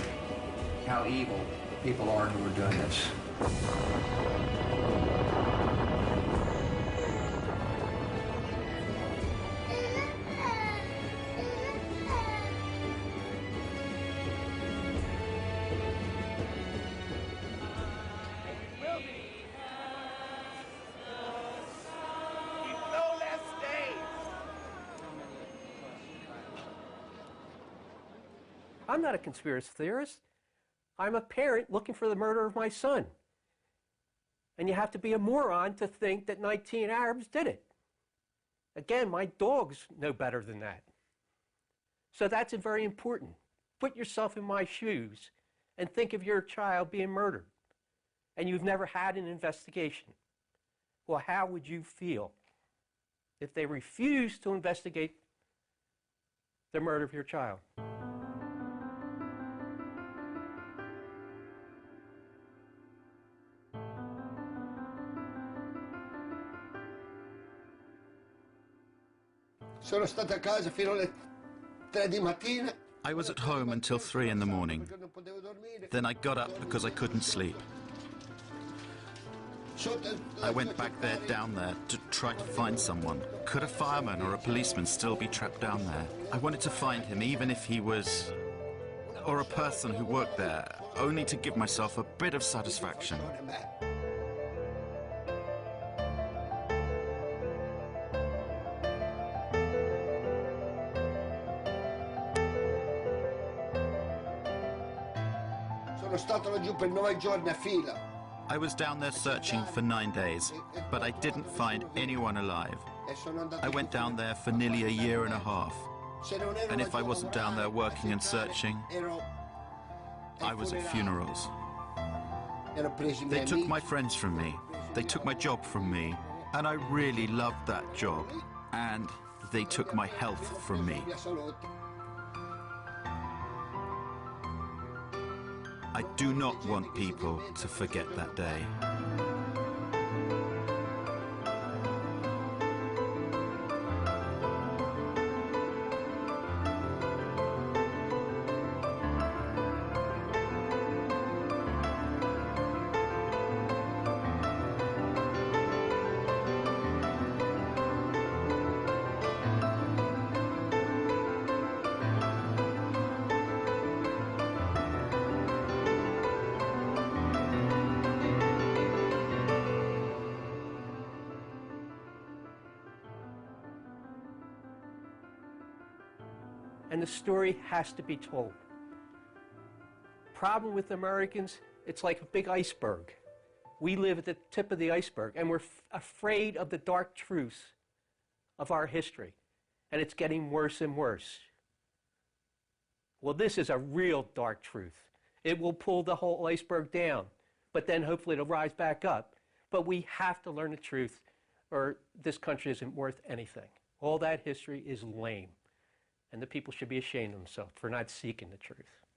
how evil people are who are doing this. I'm not a conspiracy theorist. I'm a parent looking for the murder of my son. And you have to be a moron to think that 19 Arabs did it. Again, my dogs know better than that. So that's very important. Put yourself in my shoes and think of your child being murdered. And you've never had an investigation. Well, how would you feel if they refused to investigate the murder of your child? Sono stato a casa fino alle 3 di mattina. I was at home until 3 in the morning. Then I got up because I couldn't sleep. I went back there, down there, to try to find someone. Could a fireman or a policeman still be trapped down there? I wanted to find him, even if he was... or a person who worked there, only to give myself a bit of satisfaction. Sono stato laggiù per 9 giorni a fila. I was down there searching for 9 days, but I didn't find anyone alive. I went down there for nearly a year and a half. And if I wasn't down there working and searching, I was at funerals. They took my friends from me. They took my job from me. And I really loved that job. And they took my health from me. I do not want people to forget that day. And the story has to be told. problem with Americans, it's like a big iceberg. We live at the tip of the iceberg, and we're afraid of the dark truths of our history, and it's getting worse and worse. Well, this is a real dark truth. It will pull the whole iceberg down, but then hopefully it'll rise back up. But we have to learn the truth, or this country isn't worth anything. All that history is lame, and the people should be ashamed of themselves for not seeking the truth.